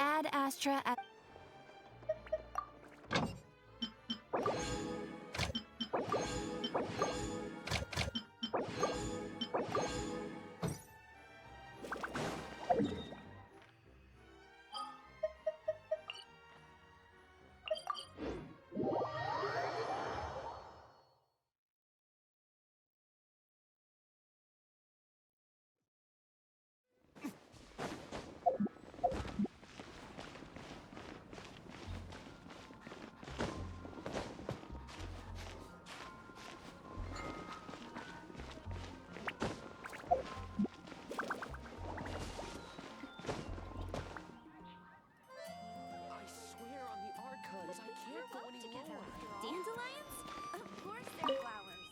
Ad Astra. Dandelions? Of course they're flowers.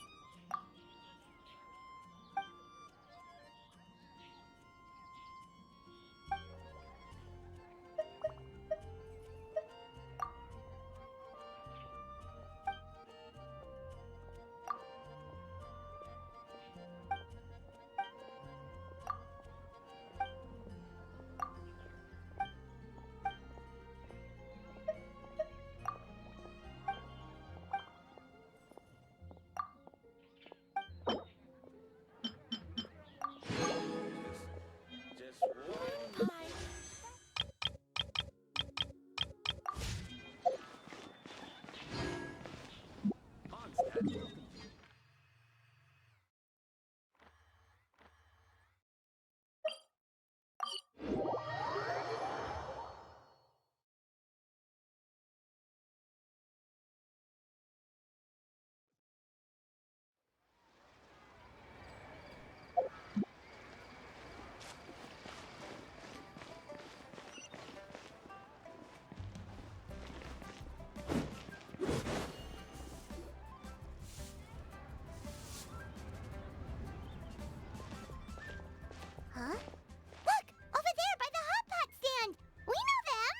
Huh? Look! Over there by the hot pot stand! We know them!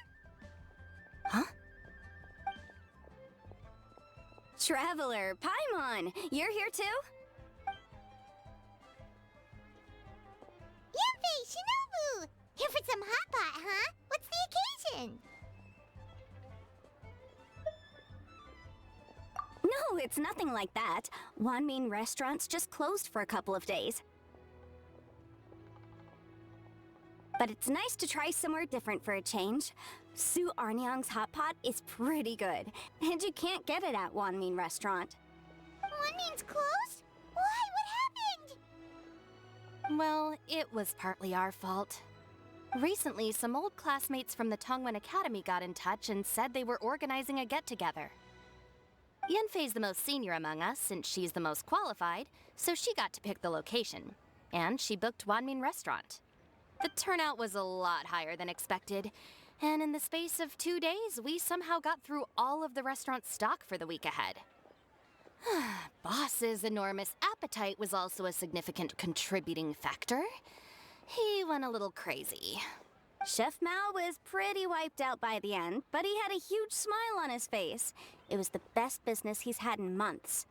Huh? Traveler, Paimon! You're here too? Yanfei, Shinobu! Here for some hot pot, huh? What's the occasion? No, it's nothing like that. Wanmin restaurant's just closed for a couple of days. But it's nice to try somewhere different for a change. Su Arnyang's hot pot is pretty good, and you can't get it at Wanmin restaurant. Wanmin's closed? Why? What happened? Well, it was partly our fault. Recently, some old classmates from the Tongwen Academy got in touch and said they were organizing a get-together. Yanfei's the most senior among us, since she's the most qualified, so she got to pick the location. And she booked Wanmin restaurant. The turnout was a lot higher than expected, and in the space of 2 days, we somehow got through all of the restaurant's stock for the week ahead. Boss's enormous appetite was also a significant contributing factor. He went a little crazy. Chef Mao was pretty wiped out by the end, but he had a huge smile on his face. It was the best business he's had in months.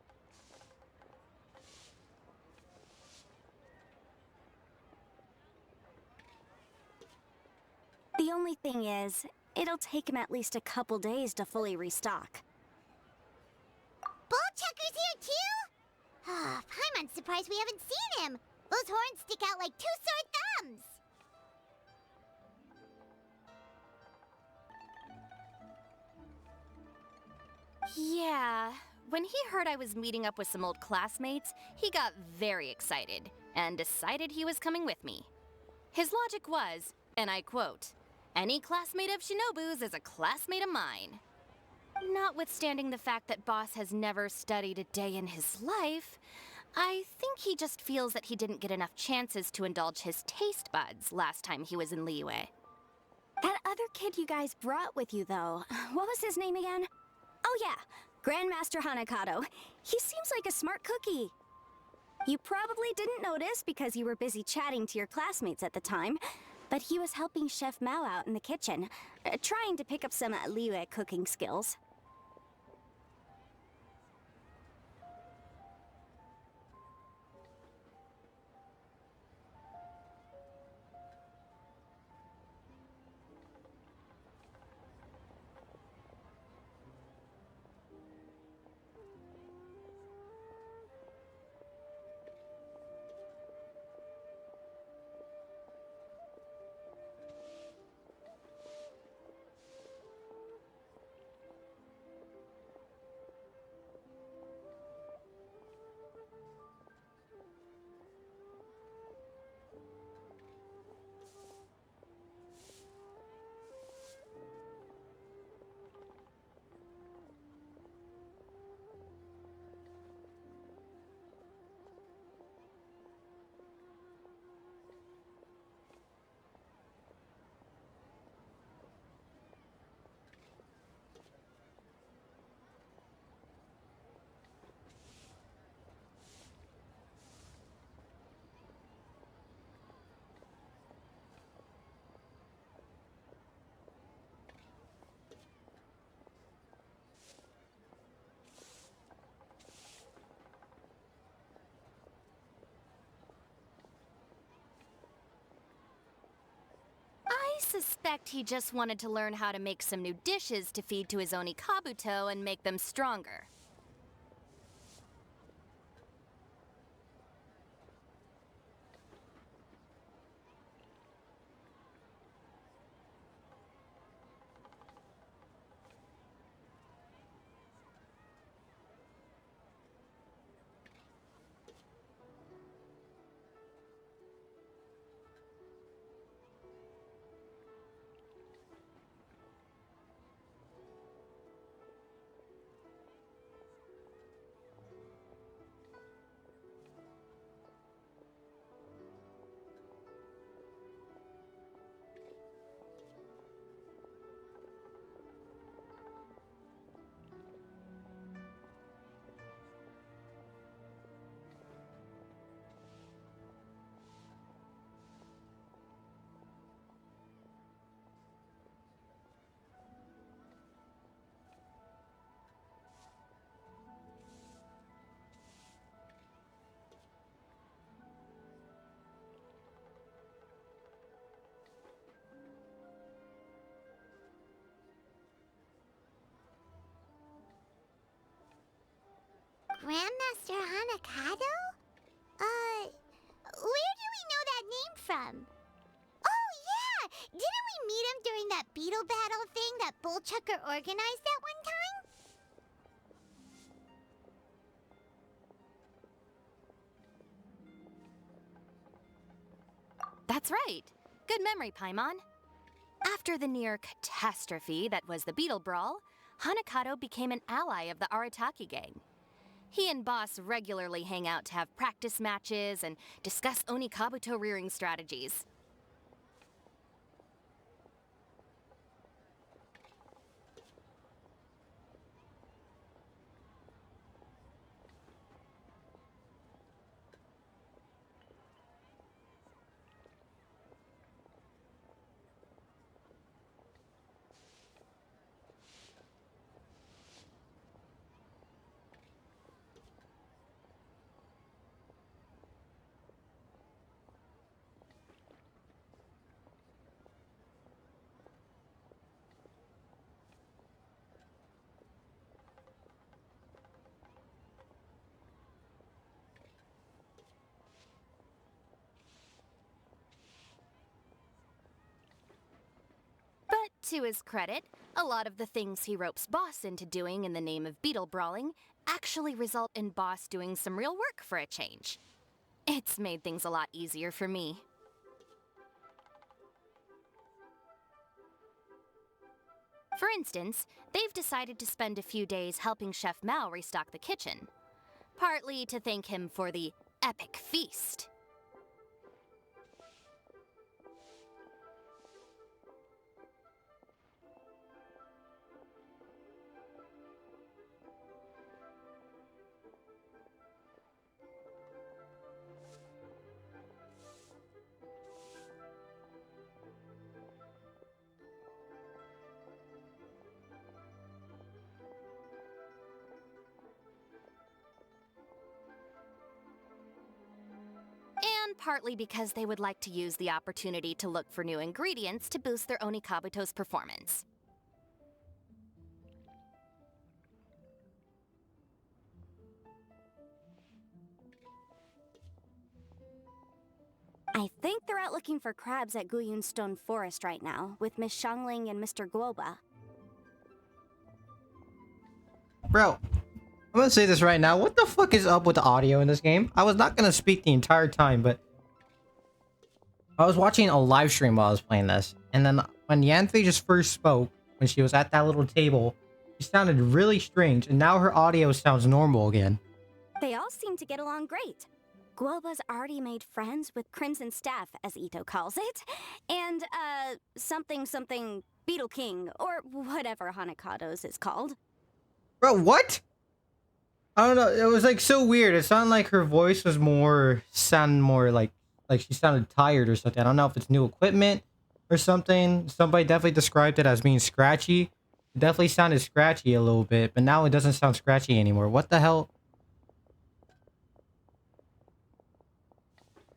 The only thing is, it'll take him at least a couple days to fully restock. Bullchecker's here too? I'm surprised we haven't seen him. Those horns stick out like 2 sore thumbs. Yeah, when he heard I was meeting up with some old classmates, he got very excited and decided he was coming with me. His logic was, and I quote, "Any classmate of Shinobu's is a classmate of mine." Notwithstanding the fact that Boss has never studied a day in his life, I think he just feels that he didn't get enough chances to indulge his taste buds last time he was in Liyue. That other kid you guys brought with you, though, what was his name again? Oh yeah, Grandmaster Hanakato. He seems like a smart cookie. You probably didn't notice because you were busy chatting to your classmates at the time, but he was helping Chef Mao out in the kitchen, trying to pick up some Liyue cooking skills. suspect he just wanted to learn how to make some new dishes to feed to his Oni Kabuto and make them stronger. Grandmaster Hanakado? Where do we know that name from? Oh, yeah! Didn't we meet him during that beetle battle thing that Bullchucker organized that one time? That's right. Good memory, Paimon. After the near catastrophe that was the Beetle Brawl, Hanakado became an ally of the Arataki gang. He and Boss regularly hang out to have practice matches and discuss Oni Kabuto rearing strategies. But to his credit, a lot of the things he ropes Boss into doing in the name of beetle brawling actually result in Boss doing some real work for a change. It's made things a lot easier for me. For instance, they've decided to spend a few days helping Chef Mao restock the kitchen. Partly to thank him for the epic feast. And partly because they would like to use the opportunity to look for new ingredients to boost their Oni Kabuto's performance. I think they're out looking for crabs at Guyun Stone Forest right now, with Miss Xiangling and Mr. Guoba. Bro, I'm gonna say this right now. What the fuck is up with the audio in this game? I was not gonna speak the entire time, but I was watching a live stream while I was playing this. And then when Yanfei just first spoke, when she was at that little table, she sounded really strange. And now her audio sounds normal again. They all seem to get along great. Guoba's already made friends with Crimson Staff, as Ito calls it. And, something Beetle King, or whatever Hanakado's is called. Bro, what? I don't know. It was like so weird. It sounded like her voice was sounded more like she sounded tired or something. I don't know if it's new equipment or something. Somebody definitely described it as being scratchy. It definitely sounded scratchy a little bit, but now it doesn't sound scratchy anymore. What the hell?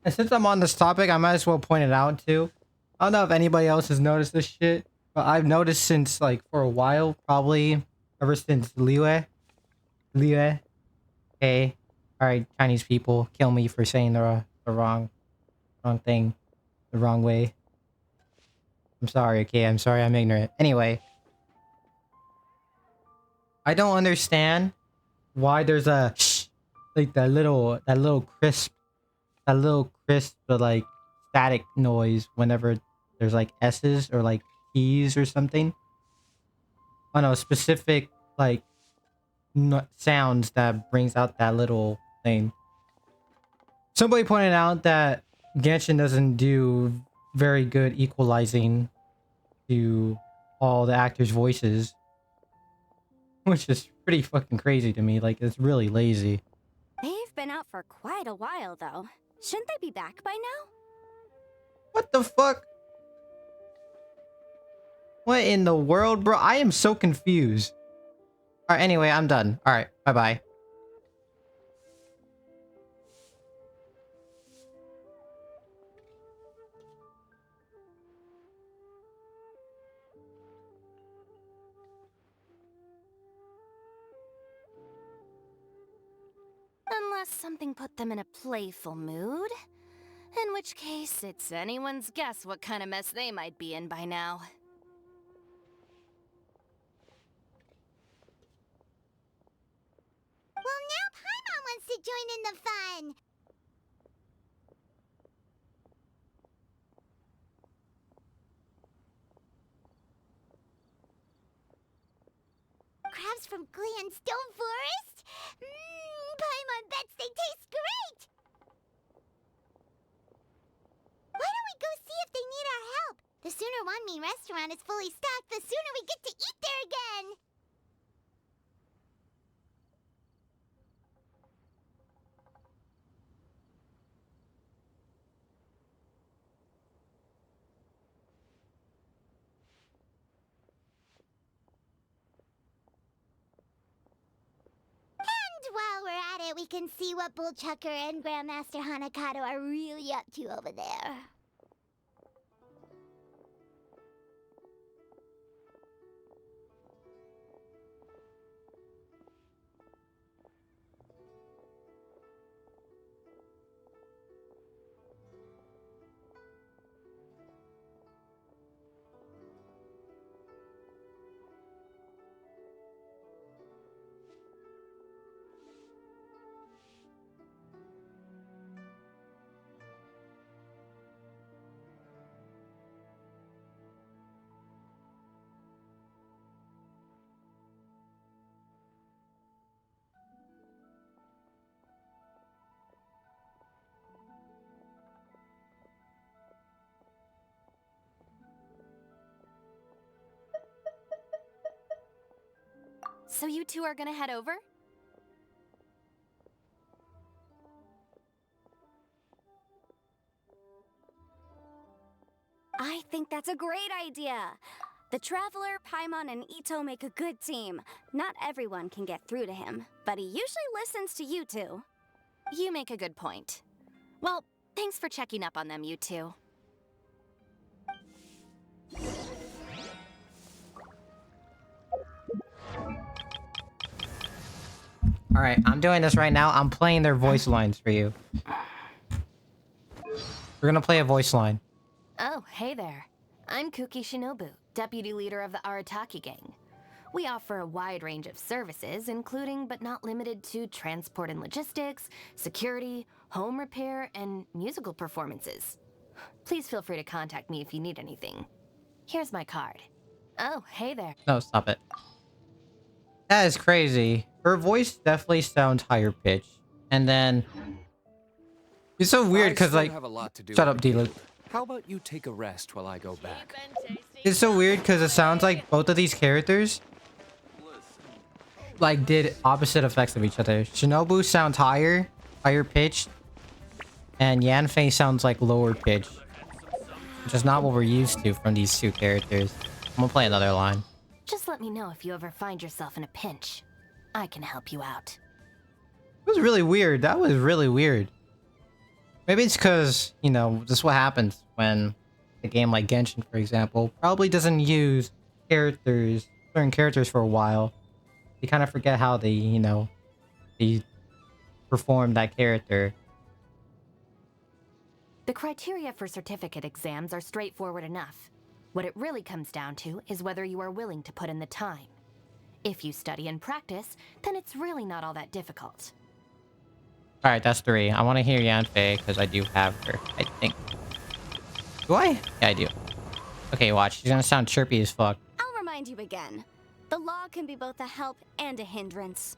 And since I'm on this topic, I might as well point it out too. I don't know if anybody else has noticed this shit, but I've noticed since like for a while, probably ever since Liue. Hey, all right, Chinese people, kill me for saying the wrong thing, the wrong way. I'm sorry. Okay, I'm sorry. I'm ignorant. Anyway, I don't understand why there's a like that little crisp but like static noise whenever there's like S's or like T's or something. I know specific like sounds that brings out that little thing. Somebody pointed out that Genshin doesn't do very good equalizing to all the actors' voices, which is pretty fucking crazy to me. Like, it's really lazy. They've been out for quite a while, though. Shouldn't they be back by now? What the fuck? What in the world, bro? I am so confused. Alright, anyway, I'm done. Alright, bye-bye. Unless something put them in a playful mood. In which case, it's anyone's guess what kind of mess they might be in by now. Well, now Paimon wants to join in the fun. Crabs from Glenstone Forest? Paimon bets they taste great! Why don't we go see if they need our help? The sooner Wanmi restaurant is fully stocked, the sooner we get to eat there again! And while we're at it, we can see what Bullchucker and Grandmaster Hanakato are really up to over there. So you two are gonna head over? I think that's a great idea. The Traveler, Paimon, and Ito make a good team. Not everyone can get through to him, but he usually listens to you two. You make a good point. Well, thanks for checking up on them, you two. Alright, I'm doing this right now. I'm playing their voice lines for you. We're gonna play a voice line. Oh, hey there. I'm Kuki Shinobu, deputy leader of the Arataki gang. We offer a wide range of services, including but not limited to transport and logistics, security, home repair, and musical performances. Please feel free to contact me if you need anything. Here's my card. Oh, hey there. No, stop it. That is crazy. Her voice definitely sounds higher pitched. And then... It's so weird because like... Shut up, D-Luke. How about you take a rest while I go back? It's so weird because it sounds like both of these characters like did opposite effects of each other. Shinobu sounds higher pitched, and Yanfei sounds like lower pitched, which is not what we're used to from these two characters. I'm gonna play another line. Just let me know if you ever find yourself in a pinch. I can help you out. It was really weird. That was really weird. Maybe it's because, you know, this is what happens when a game like Genshin, for example, probably doesn't use certain characters for a while. You kind of forget how they, they perform that character. The criteria for certificate exams are straightforward enough. What it really comes down to is whether you are willing to put in the time. If you study and practice, then it's really not all that difficult. Alright, that's 3. I want to hear Yanfei, because I do have her, I think. Do I? Yeah, I do. Okay, watch. She's gonna sound chirpy as fuck. I'll remind you again. The law can be both a help and a hindrance.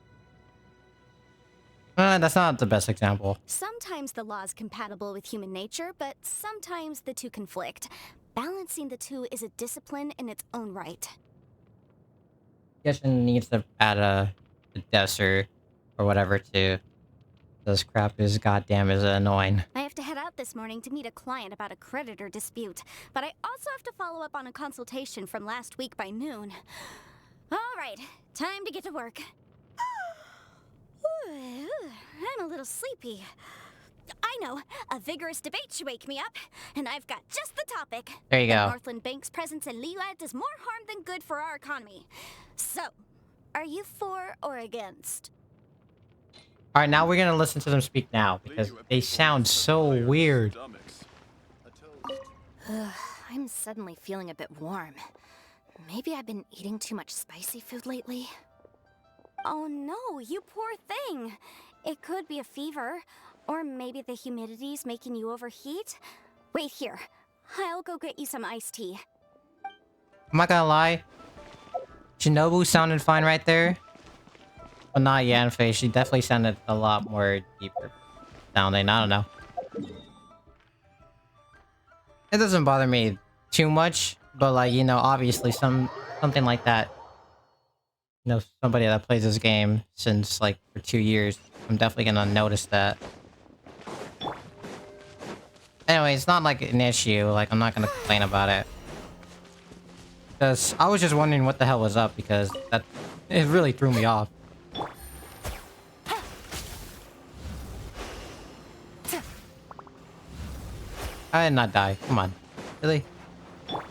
That's not the best example. Sometimes the law is compatible with human nature, but sometimes the two conflict. Balancing the two is a discipline in its own right. Genshin needs to add a desert or whatever to this crap is goddamn is annoying. I have to head out this morning to meet a client about a creditor dispute, but I also have to follow up on a consultation from last week by noon. All right, time to get to work. I'm a little sleepy. I know, a vigorous debate should wake me up, and I've got just the topic. There you go. Northland Bank's presence in Liyue does more harm than good for our economy. So, are you for or against? Alright, now we're gonna listen to them speak now, because they sound so weird. I'm suddenly feeling a bit warm. Maybe I've been eating too much spicy food lately? Oh no, you poor thing. It could be a fever, or maybe the humidity's making you overheat. Wait here, I'll go get you some iced tea. I'm not gonna lie. Shinobu sounded fine right there. But not Yanfei. She definitely sounded a lot more deeper sounding. I don't know. It doesn't bother me too much, but like, obviously something like that. Somebody that plays this game since like for 2 years, I'm definitely gonna notice that. Anyway, it's not like an issue. Like, I'm not gonna complain about it. Because I was just wondering what the hell was up, because it really threw me off. I did not die. Come on. Really? How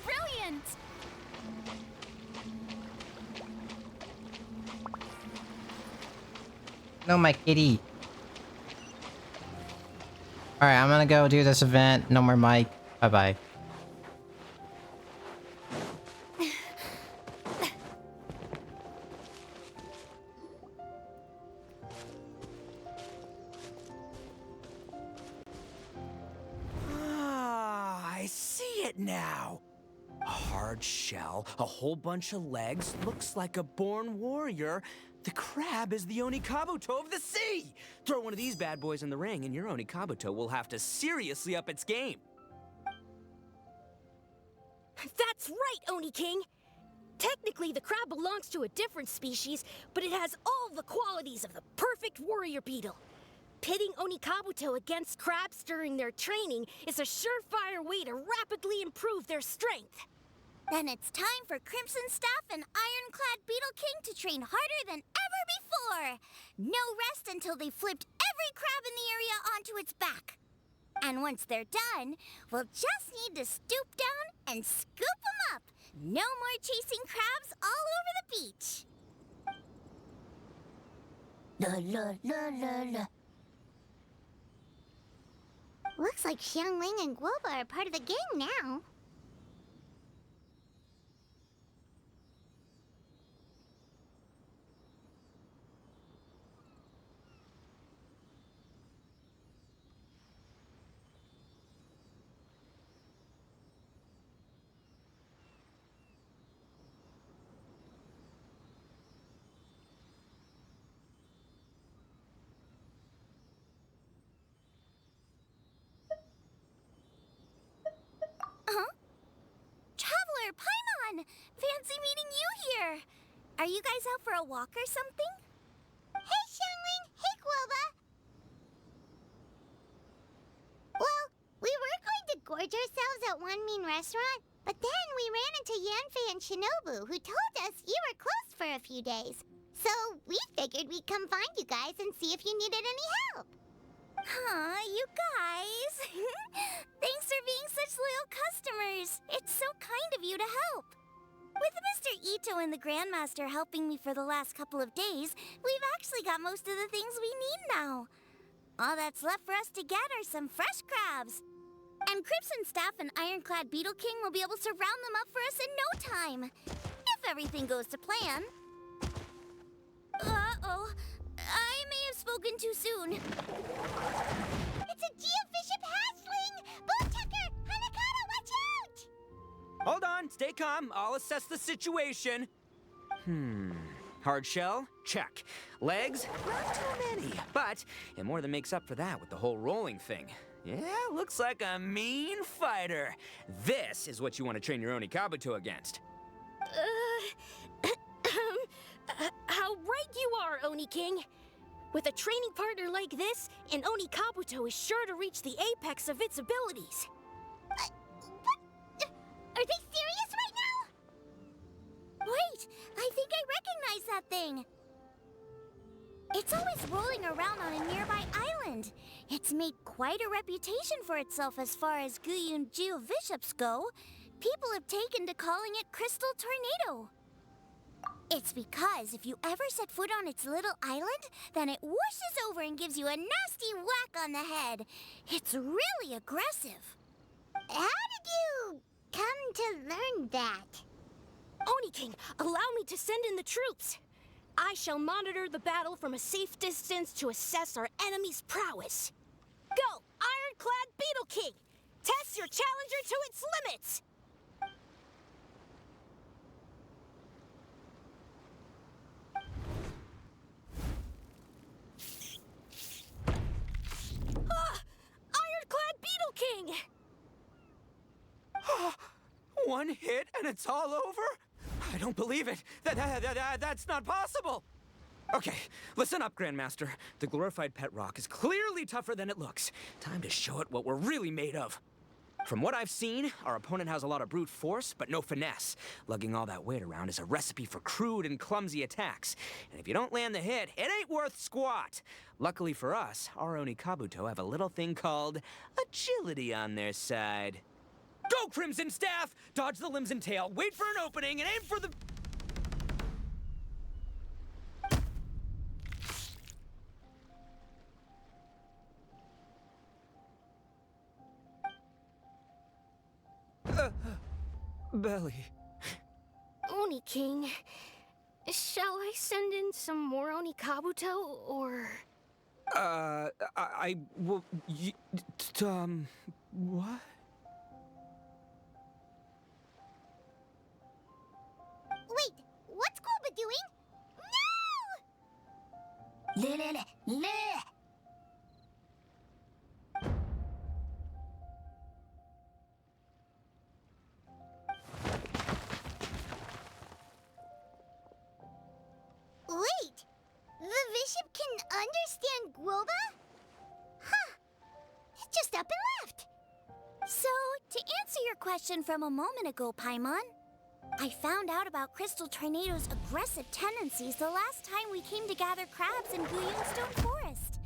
brilliant! No, my kitty. Alright, I'm gonna go do this event. No more Mike. Bye-bye. I see it now. A hard shell, a whole bunch of legs, looks like a born warrior. The crab is the Onikabuto of the sea! Throw one of these bad boys in the ring and your Onikabuto will have to seriously up its game. That's right, Oni King! Technically, the crab belongs to a different species, but it has all the qualities of the perfect warrior beetle. Pitting Onikabuto against crabs during their training is a surefire way to rapidly improve their strength. Then it's time for Crimson Staff and Ironclad Beetle King to train harder than ever before. No rest until they've flipped every crab in the area onto its back. And once they're done, we'll just need to stoop down and scoop them up. No more chasing crabs all over the beach. La la la la la. Looks like Xiangling and Guoba are part of the gang now. Traveler, Paimon! Fancy meeting you here! Are you guys out for a walk or something? Hey, Xiangling! Hey, Guoba! Well, we were going to gorge ourselves at one mean restaurant, but then we ran into Yanfei and Shinobu, who told us you were closed for a few days. So we figured we'd come find you guys and see if you needed any help. Huh, you guys. Thanks for being such loyal customers. It's so kind of you to help. With Mr. Ito and the Grandmaster helping me for the last couple of days, we've actually got most of the things we need now. All that's left for us to get are some fresh crabs. And Crimson Staff and Ironclad Beetle King will be able to round them up for us in no time. If everything goes to plan. Uh-oh. I may have spoken too soon. It's a Geobishop hatchling! Boottucker! Hanakata, watch out! Hold on, stay calm. I'll assess the situation. Hard shell? Check. Legs? Not too many, but it more than makes up for that with the whole rolling thing. Yeah, looks like a mean fighter. This is what you want to train your Onikabuto against. How right you are, Oni King. With a training partner like this, an Onikabuto is sure to reach the apex of its abilities. What? Are they serious right now? Wait, I think I recognize that thing. It's always rolling around on a nearby island. It's made quite a reputation for itself as far as Guyun Geoviships go. People have taken to calling it Crystal Tornado. It's because if you ever set foot on its little island, then it whooshes over and gives you a nasty whack on the head. It's really aggressive. How did you come to learn that? Oni King, allow me to send in the troops. I shall monitor the battle from a safe distance to assess our enemy's prowess. Go, Ironclad Beetle King! Test your challenger to its limits! Ironclad Beetle King! One hit and it's all over? I don't believe it. That's not possible. Okay, listen up, Grandmaster. The glorified pet rock is clearly tougher than it looks. Time to show it what we're really made of. From what I've seen, our opponent has a lot of brute force, but no finesse. Lugging all that weight around is a recipe for crude and clumsy attacks. And if you don't land the hit, it ain't worth squat. Luckily for us, our Onikabuto have a little thing called agility on their side. Go, Crimson Staff! Dodge the limbs and tail, wait for an opening, and aim for the... belly. Oni King, shall I send in some more Onikabuto, or... What? Wait, what's Koba doing? No! Wait, the bishop can understand Guoba? Huh, just up and left. So, to answer your question from a moment ago, Paimon, I found out about Crystal Tornado's aggressive tendencies the last time we came to gather crabs in Guyunstone Forest.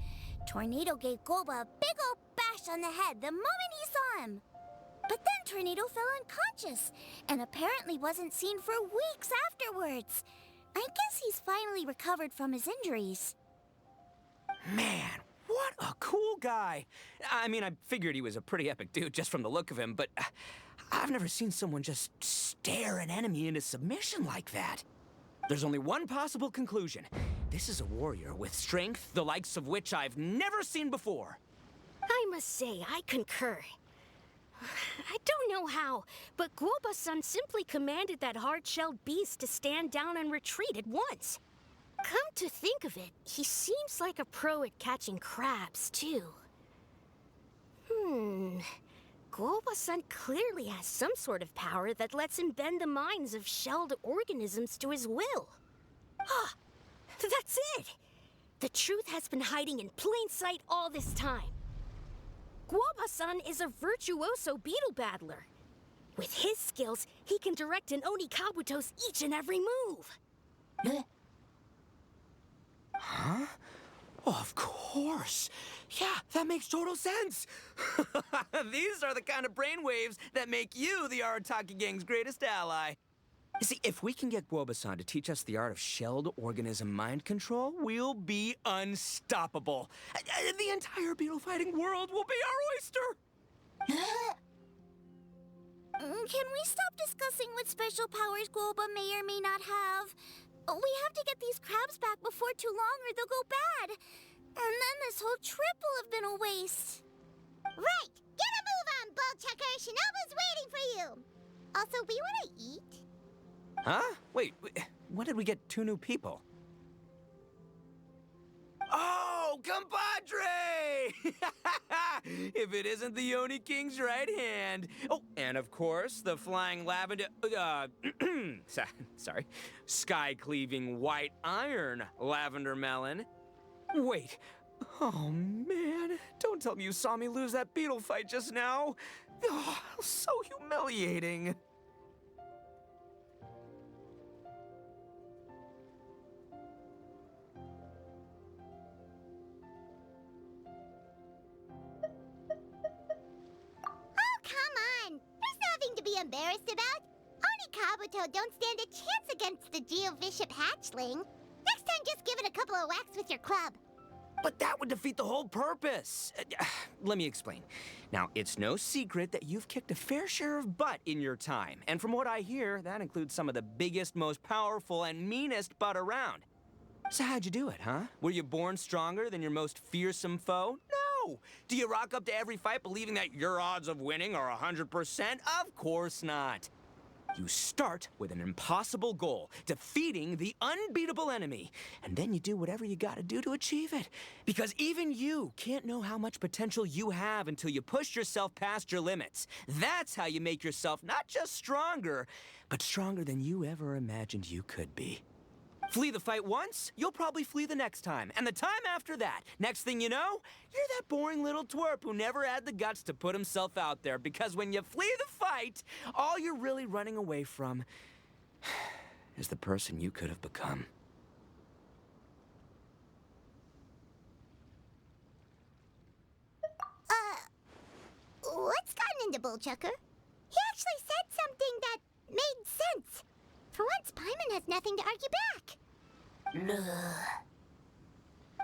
Tornado gave Goba a big old bash on the head the moment he saw him. But then Tornado fell unconscious and apparently wasn't seen for weeks afterwards. I guess he's finally recovered from his injuries. Man, what a cool guy. I mean, I figured he was a pretty epic dude just from the look of him, but I've never seen someone just stare an enemy into submission like that. There's only one possible conclusion. This is a warrior with strength, the likes of which I've never seen before. I must say, I concur. I don't know how, but Guoba-san simply commanded that hard-shelled beast to stand down and retreat at once. Come to think of it, he seems like a pro at catching crabs, too. Guoba-san clearly has some sort of power that lets him bend the minds of shelled organisms to his will. Ah, that's it! The truth has been hiding in plain sight all this time. Guoba-san is a virtuoso beetle battler. With his skills, he can direct an Onikabuto's each and every move. Huh? Oh, of course. Yeah, that makes total sense. These are the kind of brainwaves that make you the Arataki gang's greatest ally. You see, if we can get Guoba-san to teach us the art of shelled organism mind control, we'll be unstoppable. The entire beetle fighting world will be our oyster. Can we stop discussing what special powers Guoba may or may not have? We have to get these crabs back before too long or they'll go bad. And then this whole trip will have been a waste. Right! Get a move on, Bullchucker! Shinobu's waiting for you! Also, we want to eat? Huh? Wait, when did we get 2 new people? Oh, compadre! If it isn't the Oni King's right hand. Oh, and of course, the flying lavender, sorry, sky-cleaving white iron lavender melon. Wait, oh man, don't tell me you saw me lose that beetle fight just now. Oh, so humiliating. Nothing to be embarrassed about. Oni Kabuto don't stand a chance against the Geovishap hatchling. Next time, just give it a couple of whacks with your club. But that would defeat the whole purpose. Let me explain. Now, it's no secret that you've kicked a fair share of butt in your time. And from what I hear, that includes some of the biggest, most powerful, and meanest butt around. So how'd you do it, huh? Were you born stronger than your most fearsome foe? No! Do you rock up to every fight believing that your odds of winning are 100%? Of course not. You start with an impossible goal, defeating the unbeatable enemy. And then you do whatever you gotta do to achieve it. Because even you can't know how much potential you have until you push yourself past your limits. That's how you make yourself not just stronger, but stronger than you ever imagined you could be. Flee the fight once, you'll probably flee the next time. And the time after that, next thing you know, you're that boring little twerp who never had the guts to put himself out there. Because when you flee the fight, all you're really running away from is the person you could have become. What's gotten into Bullchucker? He actually said something that made sense. For once, Paimon has nothing to argue back.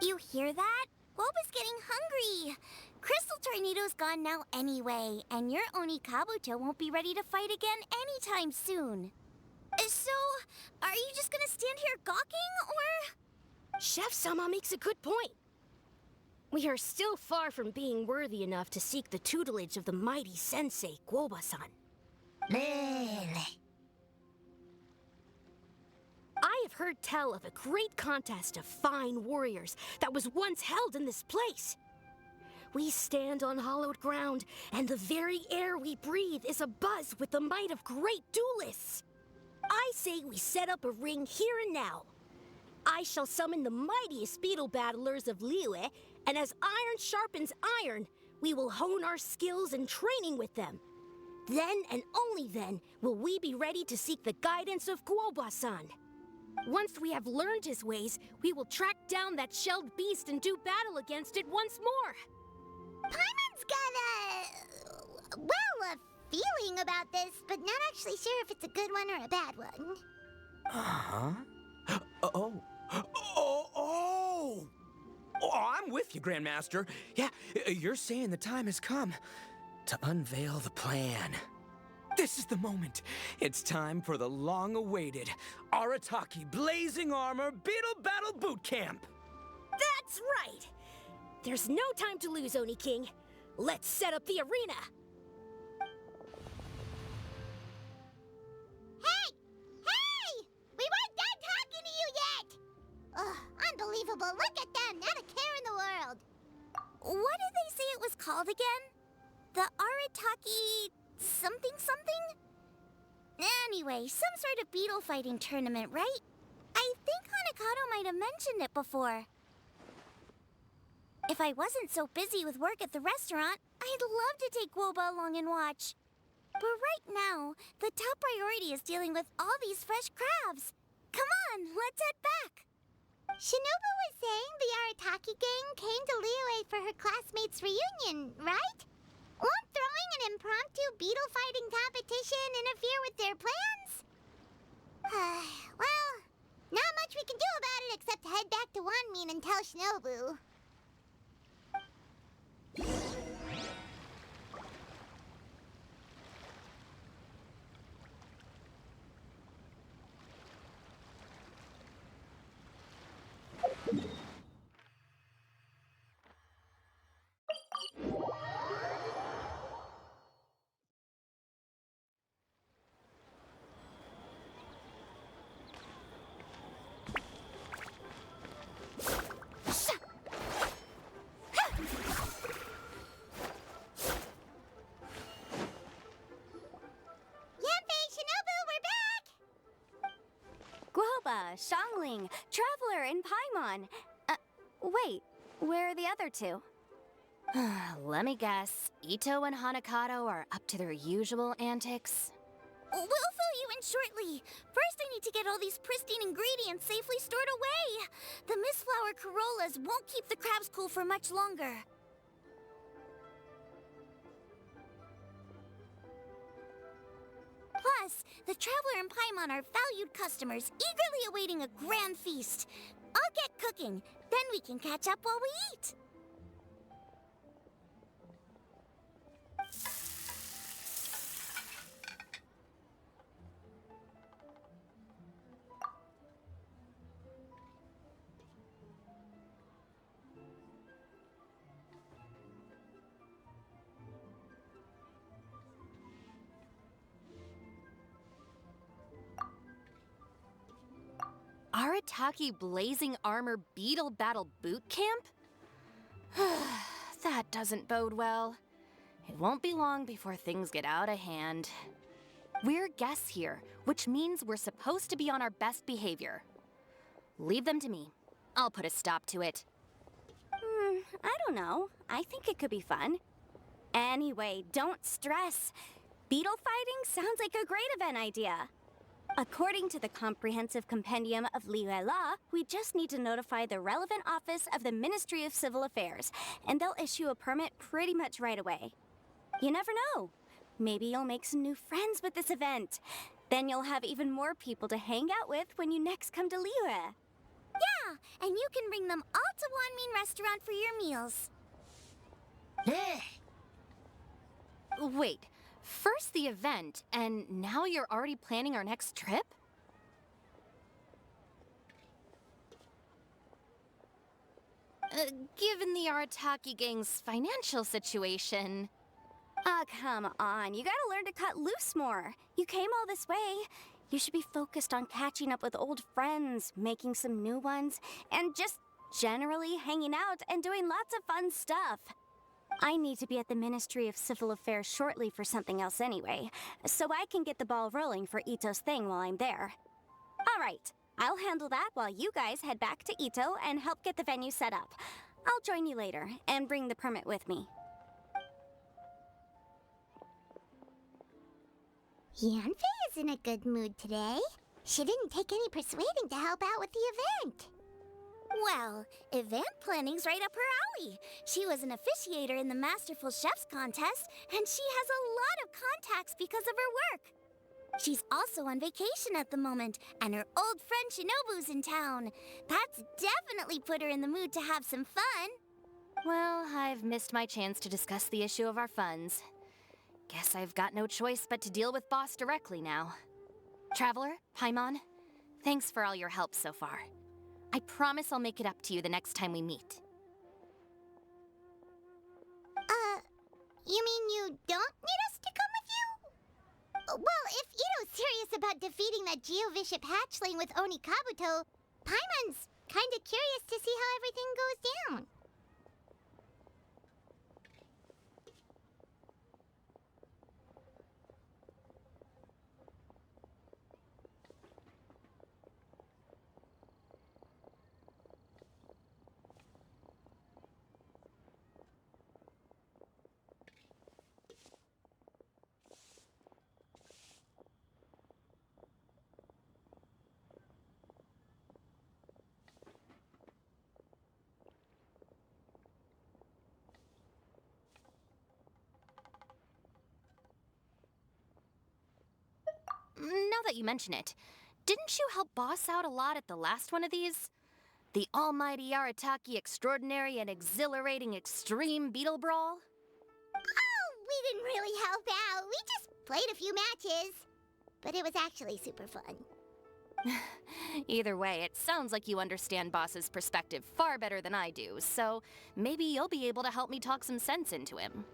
You hear that? Guoba's getting hungry. Crystal Tornado's gone now anyway, and your Oni Kabuto won't be ready to fight again anytime soon. So, are you just gonna stand here gawking, or...? Chef-sama makes a good point. We are still far from being worthy enough to seek the tutelage of the mighty sensei, Guoba-san. I have heard tell of a great contest of fine warriors that was once held in this place. We stand on hallowed ground, and the very air we breathe is abuzz with the might of great duelists. I say we set up a ring here and now. I shall summon the mightiest beetle battlers of Liyue, and as iron sharpens iron, we will hone our skills and training with them. Then and only then will we be ready to seek the guidance of Guoba-san. Once we have learned his ways, we will track down that shelled beast and do battle against it once more. Paimon's got a feeling about this, but not actually sure if it's a good one or a bad one. Uh-huh. Oh, I'm with you, Grandmaster. Yeah, you're saying the time has come to unveil the plan. This is the moment. It's time for the long-awaited Arataki Blazing Armor Beetle Battle Boot Camp. That's right! There's no time to lose, Oni King. Let's set up the arena. Hey! We weren't done talking to you yet! Ugh, unbelievable. Look at them, not a care in the world. What did they say it was called again? The Arataki... something? Anyway, some sort of beetle fighting tournament, right? I think Hanakato might have mentioned it before. If I wasn't so busy with work at the restaurant, I'd love to take Guoba along and watch. But right now, the top priority is dealing with all these fresh crabs. Come on, let's head Shinobu was saying the Arataki gang came to Liyue for her classmates' reunion, right? Won't throwing an impromptu beetle fighting competition interfere with their plans? Well, not much we can do about it except head back to Wanmin and tell Shinobu. Guoba, Xiangling, Traveler, and Paimon. Wait, where are the other two? Let me guess. Ito and Hanakato are up to their usual antics. We'll fill you in shortly. First, I need to get all these pristine ingredients safely stored away. The mistflower corollas won't keep the crabs cool for much longer. Plus, the Traveler and Paimon are valued customers, eagerly awaiting a grand feast. I'll get cooking, then we can catch up while we eat. Arataki Blazing Armor Beetle Battle Boot Camp? That doesn't bode well. It won't be long before things get out of hand. We're guests here, which means we're supposed to be on our best behavior. Leave them to me. I'll put a stop to it. I don't know. I think it could be fun. Anyway, don't stress. Beetle fighting sounds like a great event idea. According to the Comprehensive Compendium of Liyue Law, we just need to notify the relevant office of the Ministry of Civil Affairs, and they'll issue a permit pretty much right away. You never know. Maybe you'll make some new friends with this event. Then you'll have even more people to hang out with when you next come to Liyue. Yeah, and you can bring them all to Wanmin Restaurant for your meals. Wait, first the event, and now you're already planning our next trip? Given the Arataki gang's financial situation... Ah, come on. You gotta learn to cut loose more. You came all this way. You should be focused on catching up with old friends, making some new ones, and just generally hanging out and doing lots of fun stuff. I need to be at the Ministry of Civil Affairs shortly for something else anyway, so I can get the ball rolling for Ito's thing while I'm there. All right, I'll handle that while you guys head back to Ito and help get the venue set up. I'll join you later and bring the permit with me. Yanfei is in a good mood today. She didn't take any persuading to help out with the event. Well, event planning's right up her alley. She was an officiator in the Masterful Chefs contest, and she has a lot of contacts because of her work. She's also on vacation at the moment, and her old friend Shinobu's in town. That's definitely put her in the mood to have some fun. Well, I've missed my chance to discuss the issue of our funds. Guess I've got no choice but to deal with Boss directly now. Traveler, Paimon, thanks for all your help so far. I promise I'll make it up to you the next time we meet. You mean you don't need us to come with you? Well, if Ito's serious about defeating that Geovishap hatchling with Oni Kabuto, Paimon's kinda curious to see how everything goes down. now that you mention it, didn't you help boss out a lot at the last one of these? The almighty Arataki extraordinary and exhilarating extreme beetle brawl? Oh, we didn't really help out. We just played a few matches. But it was actually super fun. Either way, it sounds like you understand Boss's perspective far better than I do, so maybe you'll be able to help me talk some sense into him.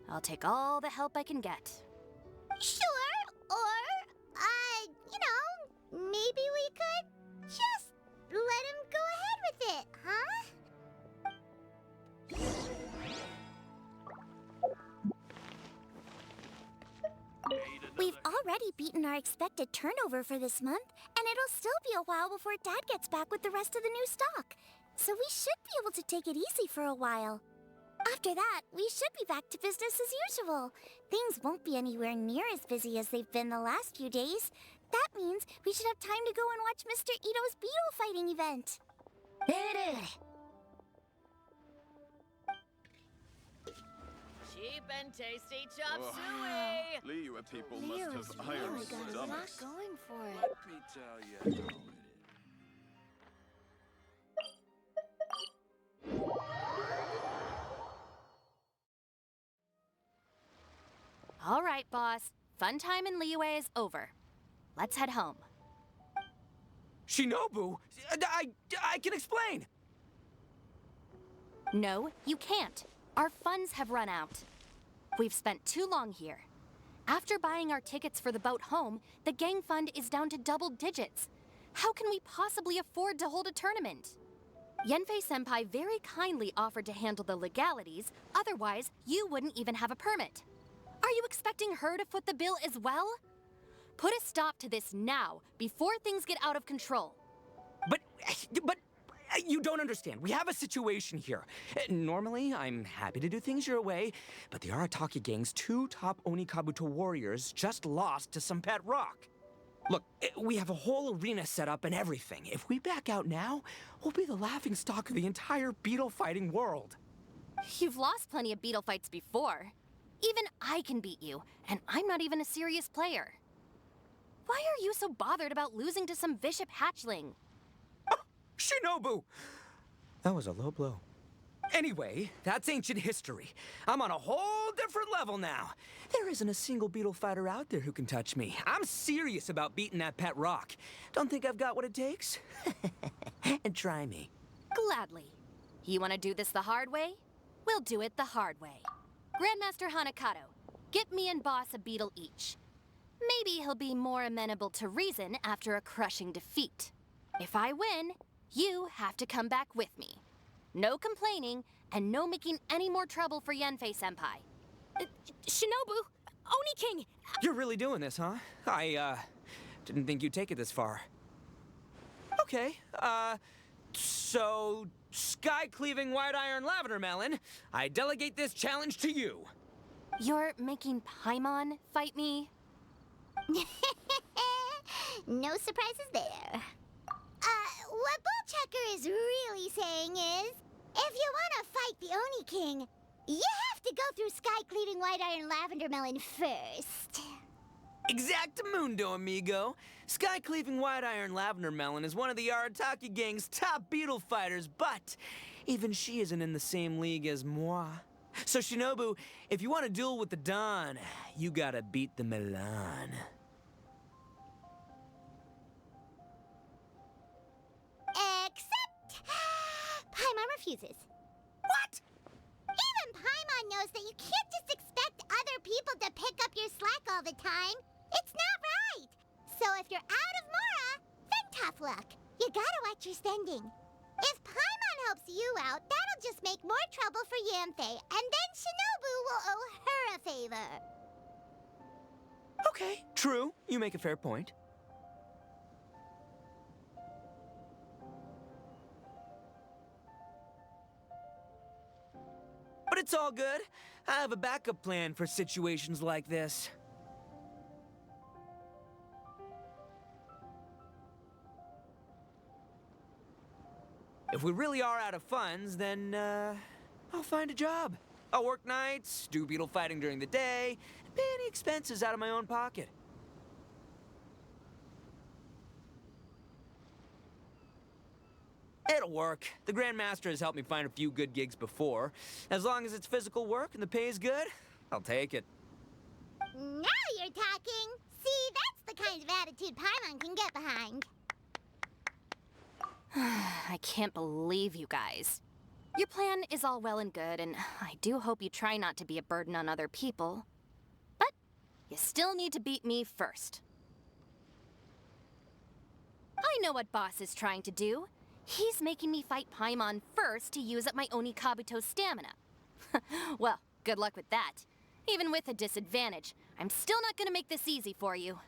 I'll take all the help I can get. Sure, or, maybe we could just let him go ahead with it, huh? We've already beaten our expected turnover for this month, and it'll still be a while before Dad gets back with the rest of the new stock. So we should be able to take it easy for a while. After that, we should be back to business as usual. Things won't be anywhere near as busy as they've been the last few days. That means we should have time to go and watch Mr. Ito's beetle fighting event. Cheap and tasty chop suey! Liyue people must Leo's have really iron got a lot stomachs. going for it. Let me tell you how it is. All right, boss. Fun time in Liyue is over. Let's head home. Shinobu, I can explain. No, you can't. Our funds have run out. We've spent too long here. After buying our tickets for the boat home, the gang fund is down to double digits. How can we possibly afford to hold a tournament? Yenfei-senpai very kindly offered to handle the legalities, otherwise you wouldn't even have a permit. Are you expecting her to foot the bill as well? Put a stop to this now, before things get out of control. But you don't understand. We have a situation here. Normally, I'm happy to do things your way, but the Arataki gang's 2 top Onikabuto warriors just lost to some pet rock. Look, we have a whole arena set up and everything. If we back out now, we'll be the laughingstock of the entire beetle fighting world. You've lost plenty of beetle fights before. Even I can beat you, and I'm not even a serious player. Why are you so bothered about losing to some bishop hatchling? Shinobu! That was a low blow. Anyway, that's ancient history. I'm on a whole different level now. There isn't a single beetle fighter out there who can touch me. I'm serious about beating that pet rock. Don't think I've got what it takes? And try me. Gladly. You want to do this the hard way? We'll do it the hard way. Grandmaster Hanakato, get me and Boss a beetle each. Maybe he'll be more amenable to reason after a crushing defeat. If I win, you have to come back with me. No complaining, and no making any more trouble for Yenfei-senpai. Shinobu! Oni King! You're really doing this, huh? I, didn't think you'd take it this far. Okay, so... Sky-cleaving white iron lavender melon, I delegate this challenge to you. You're making Paimon fight me? No surprises there. What Bullchucker is really saying is, if you want to fight the Oni King, you have to go through Sky-cleaving white iron lavender melon first. Exactamundo, amigo. Sky-cleaving white iron lavender melon is one of the Arataki gang's top beetle fighters, but even she isn't in the same league as moi. So Shinobu, if you want to duel with the Don, you gotta beat the Milan. Except... Paimon refuses. What? Even Paimon knows that you can't just expect other people to pick up your slack all the time. It's not right. So if you're out of Mora, then tough luck. You gotta watch your spending. If Paimon helps you out, that'll just make more trouble for Yanfei, and then Shinobu will owe her a favor. Okay, true. You make a fair point. But it's all good. I have a backup plan for situations like this. If we really are out of funds, then, I'll find a job. I'll work nights, do beetle fighting during the day, and pay any expenses out of my own pocket. It'll work. The Grandmaster has helped me find a few good gigs before. As long as it's physical work and the pay is good, I'll take it. Now you're talking. See, that's the kind of attitude Paimon can get behind. I can't believe you guys. Your plan is all well and good, and I do hope you try not to be a burden on other people. But you still need to beat me first. I know what Boss is trying to do. He's making me fight Paimon first to use up my Oni Kabuto's stamina. Well, good luck with that. Even with a disadvantage, I'm still not gonna make this easy for you.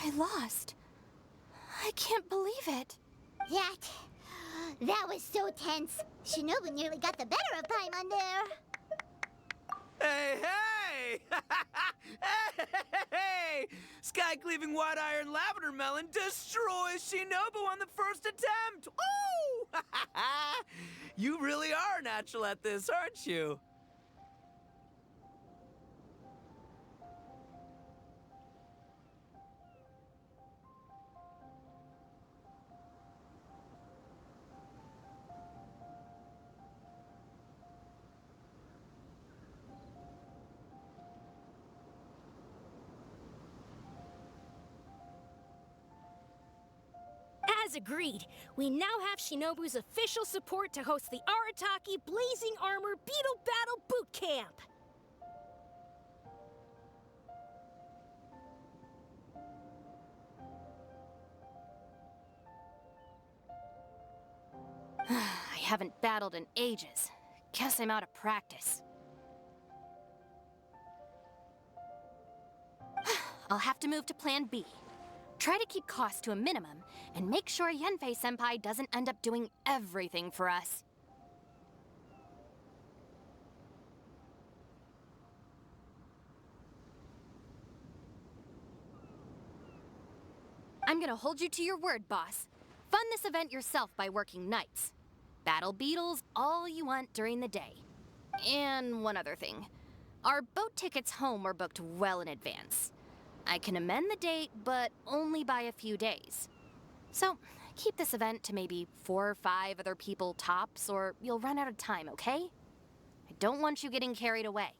I lost. I can't believe it. That was so tense. Shinobu nearly got the better of Paimon there. Hey, hey! Hey! Sky-cleaving white iron lavender melon destroys Shinobu on the first attempt! Ooh! You really are natural at this, aren't you? As agreed, we now have Shinobu's official support to host the Arataki Blazing Armor Beetle Battle Boot Camp. I haven't battled in ages. Guess I'm out of practice. I'll have to move to Plan B. Try to keep costs to a minimum, and make sure Yanfei-senpai doesn't end up doing everything for us. I'm gonna hold you to your word, boss. Fund this event yourself by working nights. Battle beetles all you want during the day. And one other thing. Our boat tickets home were booked well in advance. I can amend the date, but only by a few days. So, keep this event to maybe 4 or 5 other people tops, or you'll run out of time, okay? I don't want you getting carried away.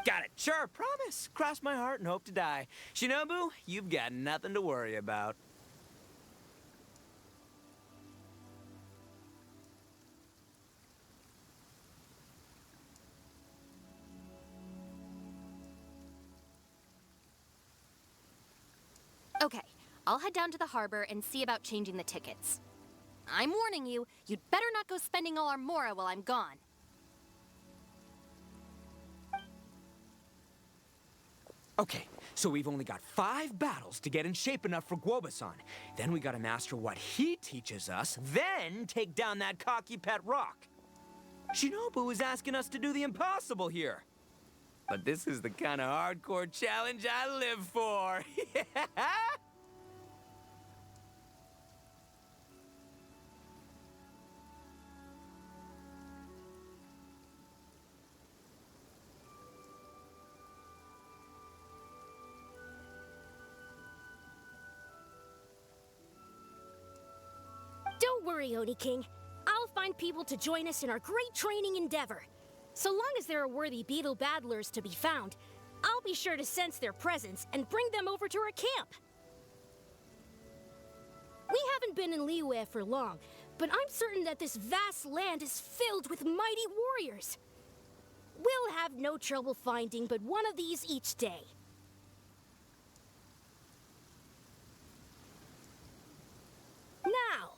Got it. Sure, promise. Cross my heart and hope to die. Shinobu, you've got nothing to worry about. Okay, I'll head down to the harbor and see about changing the tickets. I'm warning you, you'd better not go spending all our mora while I'm gone. Okay, so we've only got 5 battles to get in shape enough for Guoba-san. Then we gotta master what he teaches us, then take down that cocky pet rock. Shinobu is asking us to do the impossible here. But this is the kind of hardcore challenge I live for. Don't worry, Oni King. I'll find people to join us in our great training endeavor. So long as there are worthy beetle battlers to be found, I'll be sure to sense their presence and bring them over to our camp. We haven't been in Liyue for long, but I'm certain that this vast land is filled with mighty warriors. We'll have no trouble finding but one of these each day. Now,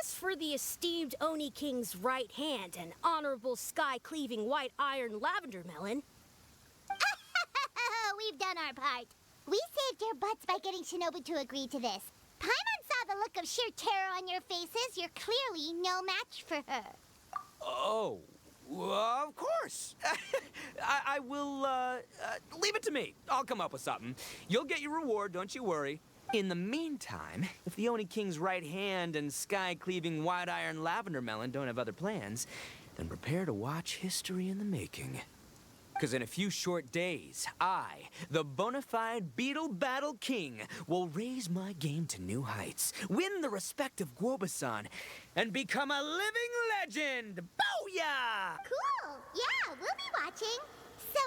as for the esteemed Oni King's right hand and honorable sky-cleaving white iron lavender melon... We've done our part. We saved your butts by getting Shinobu to agree to this. Paimon saw the look of sheer terror on your faces. You're clearly no match for her. Oh, of course. I will, leave it to me. I'll come up with something. You'll get your reward, don't you worry. In the meantime, if the Oni King's right hand and sky-cleaving white iron lavender melon don't have other plans, then prepare to watch history in the making. Because in a few short days, I, the bona fide Beetle Battle King, will raise my game to new heights, win the respect of Guoba-san, and become a living legend! Booyah! Cool. Yeah, we'll be watching. So,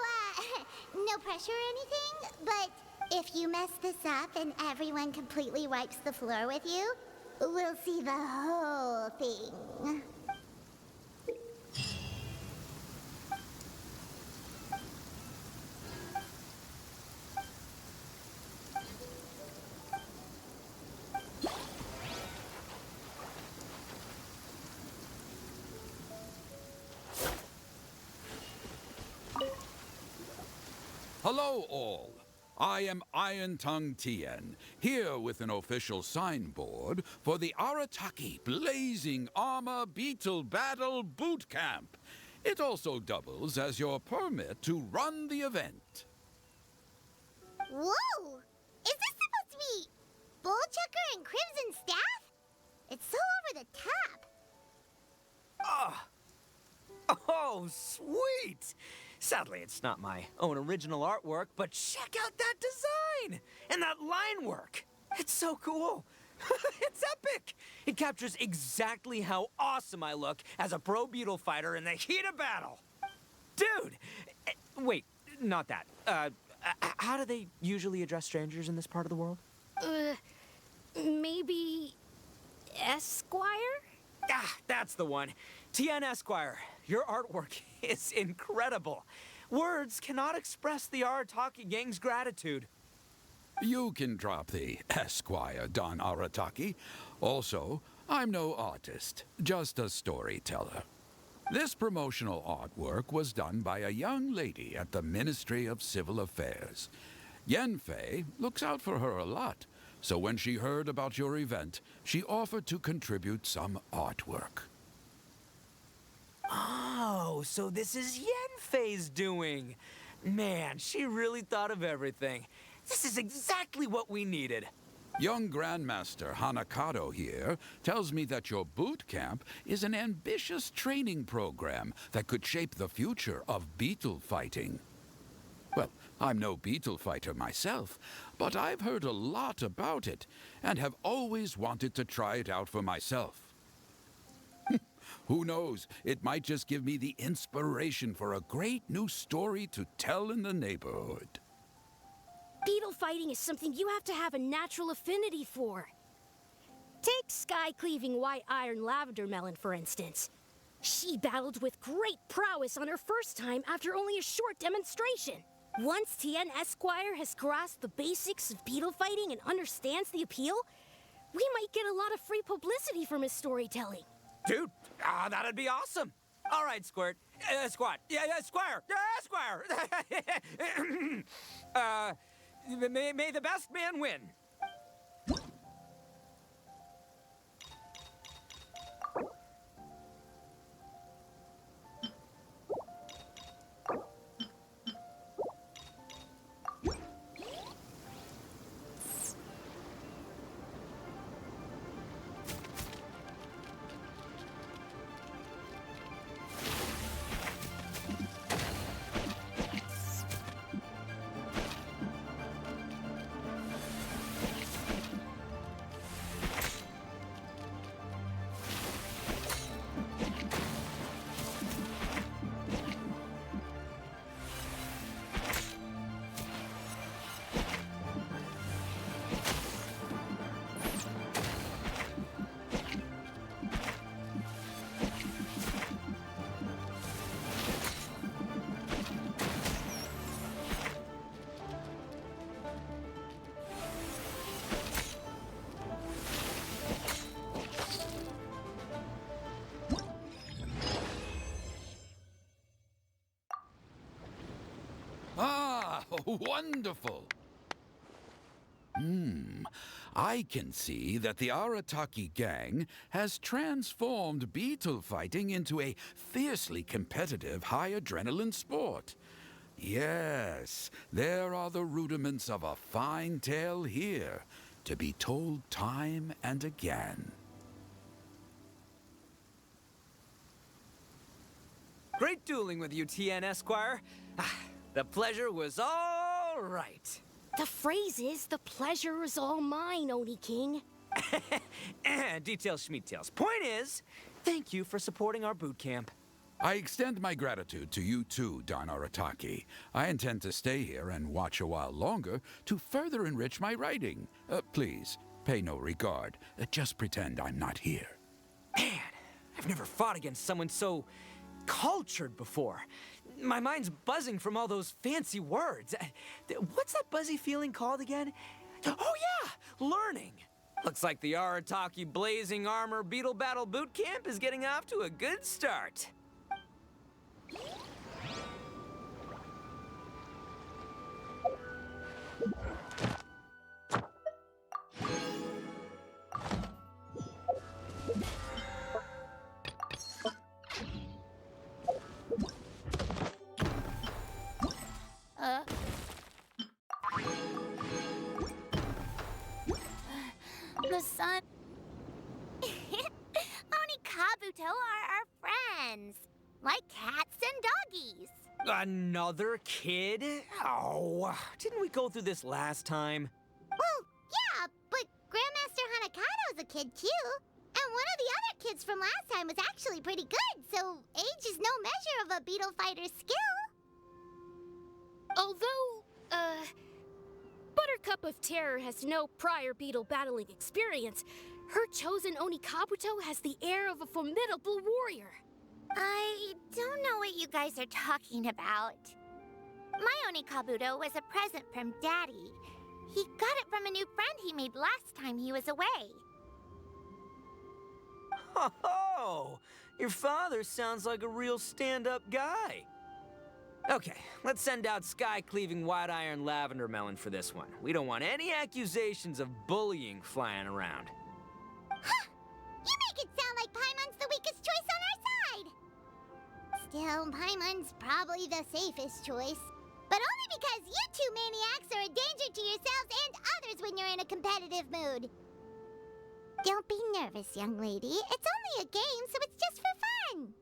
no pressure or anything, but if you mess this up and everyone completely wipes the floor with you, we'll see the whole thing. Hello, all. I am Iron Tongue Tien, here with an official signboard for the Arataki Blazing Armor Beetle Battle Boot Camp. It also doubles as your permit to run the event. Whoa! Is this supposed to be Bullchucker and Crimson Staff? It's so over the top. Oh, sweet! Sadly, it's not my own original artwork, but check out that design! And that line work! It's so cool! It's epic! It captures exactly how awesome I look as a pro beetle fighter in the heat of battle! Dude! Wait, not that. How do they usually address strangers in this part of the world? Maybe... Esquire? Ah, that's the one. Tien Esquire, your artwork is incredible. Words cannot express the Arataki gang's gratitude. You can drop the Esquire, Don Arataki. Also, I'm no artist, just a storyteller. This promotional artwork was done by a young lady at the Ministry of Civil Affairs. Yenfei looks out for her a lot, so when she heard about your event, she offered to contribute some artwork. Oh, so this is Yenfei's doing. Man, she really thought of everything. This is exactly what we needed. Young Grandmaster Hanakado here tells me that your boot camp is an ambitious training program that could shape the future of beetle fighting. Well, I'm no beetle fighter myself, but I've heard a lot about it and have always wanted to try it out for myself. Who knows, it might just give me the inspiration for a great new story to tell in the neighborhood. Beetle fighting is something you have to have a natural affinity for. Take sky-cleaving white iron lavender melon, for instance. She battled with great prowess on her first time after only a short demonstration. Once Tien Esquire has grasped the basics of beetle fighting and understands the appeal, we might get a lot of free publicity from his storytelling. Dude, that'd be awesome. All right, Squirt. Squat. Yeah, Squire. Yeah, Squire. May the best man win. Wonderful! I can see that the Arataki gang has transformed beetle fighting into a fiercely competitive high-adrenaline sport. Yes, there are the rudiments of a fine tale here, to be told time and again. Great dueling with you, TN Esquire. The pleasure was all right. The phrase is, the pleasure is all mine, Oni King. Details schmeetails. Point is, thank you for supporting our boot camp. I extend my gratitude to you too, Don Arataki. I intend to stay here and watch a while longer to further enrich my writing. Please, pay no regard. Just pretend I'm not here. Man, I've never fought against someone so cultured before. My mind's buzzing from all those fancy words. What's that buzzy feeling called again? Oh yeah, learning. Looks like the Arataki Blazing Armor Beetle Battle Boot Camp is getting off to a good start. The sun. Oni Kabuto are our friends. Like cats and doggies. Another kid? Oh, didn't we go through this last time? Well, yeah, but Grandmaster Hanakado's a kid too. And one of the other kids from last time was actually pretty good, so age is no measure of a beetle fighter's skill. Although, Buttercup of Terror has no prior beetle battling experience, her chosen Oni Kabuto has the air of a formidable warrior. I don't know what you guys are talking about. My Oni Kabuto was a present from Daddy. He got it from a new friend he made last time he was away. Oh, your father sounds like a real stand-up guy. Okay, let's send out sky-cleaving white-iron lavender melon for this one. We don't want any accusations of bullying flying around. Huh! You make it sound like Paimon's the weakest choice on our side! Still, Paimon's probably the safest choice. But only because you two maniacs are a danger to yourselves and others when you're in a competitive mood. Don't be nervous, young lady. It's only a game, so it's just for fun.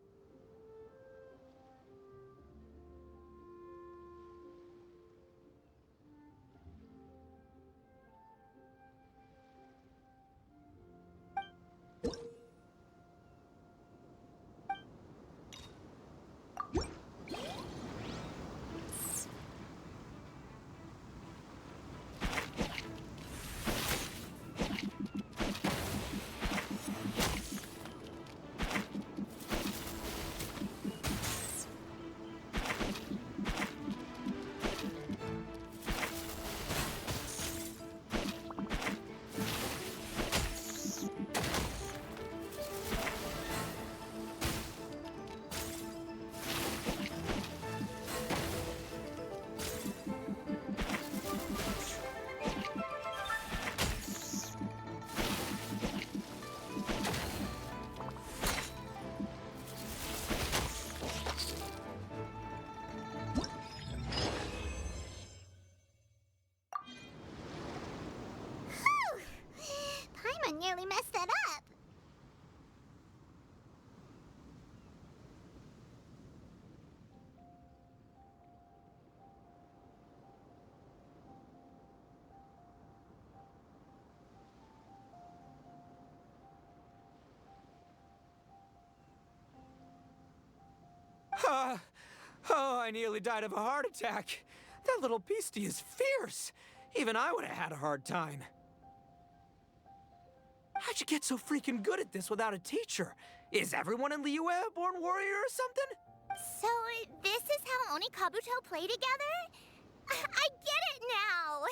Paimon nearly messed that up. Oh, I nearly died of a heart attack. That little beastie is fierce. Even I would have had a hard time. How'd you get so freaking good at this without a teacher? Is everyone in Liyue a born warrior or something? So, this is how Oni Kabuto play together? I get it now!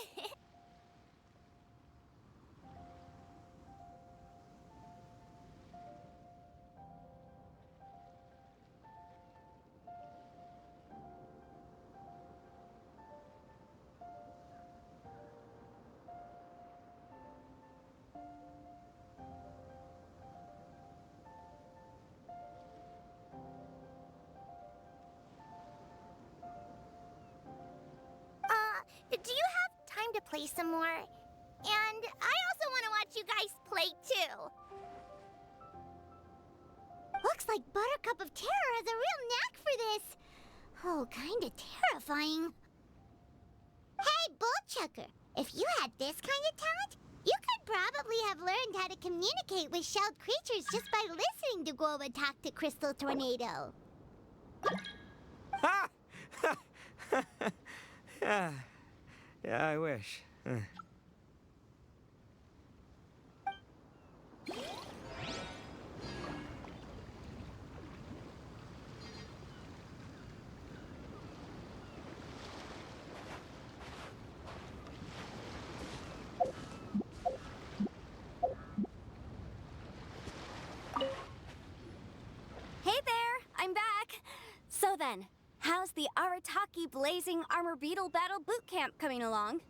play some more. And I also want to watch you guys play too. Looks like Buttercup of Terror has a real knack for this. Oh, kinda terrifying. Hey, Bullchucker, if you had this kind of talent, you could probably have learned how to communicate with shelled creatures just by listening to Guoba talk to Crystal Tornado. Ha! Yeah, I wish. Hey there, I'm back. So then, how's the Arataki Blazing Armor Beetle Battle Boot Camp coming along?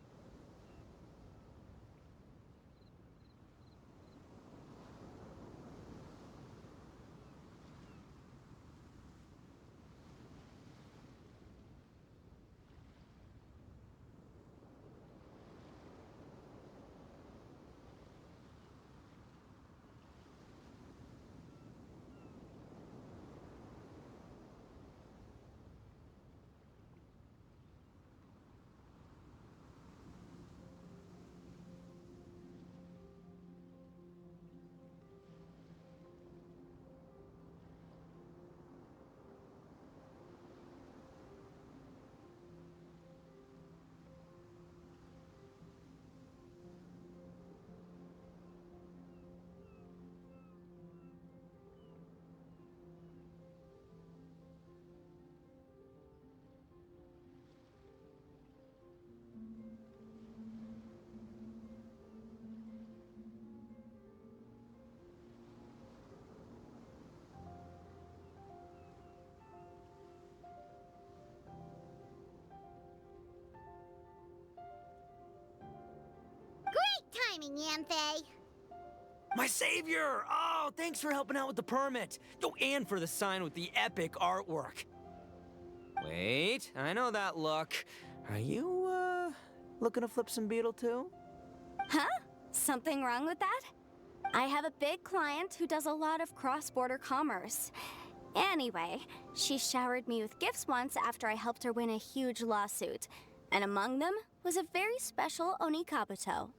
Timing, Yanthe. My savior! Oh, thanks for helping out with the permit. Oh, and for the sign with the epic artwork. Wait, I know that look. Are you, looking to flip some beetle too? Huh? Something wrong with that? I have a big client who does a lot of cross-border commerce. Anyway, she showered me with gifts once after I helped her win a huge lawsuit. And among them was a very special Oni Kabuto.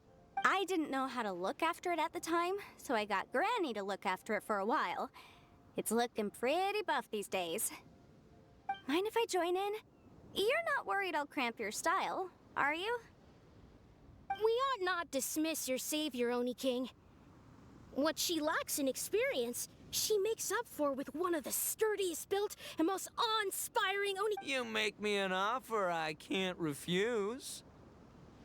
I didn't know how to look after it at the time, so I got Granny to look after it for a while. It's looking pretty buff these days. Mind if I join in? You're not worried I'll cramp your style, are you? We ought not dismiss your savior, Oni King. What she lacks in experience, she makes up for with one of the sturdiest built and most awe-inspiring Oni... You make me an offer I can't refuse.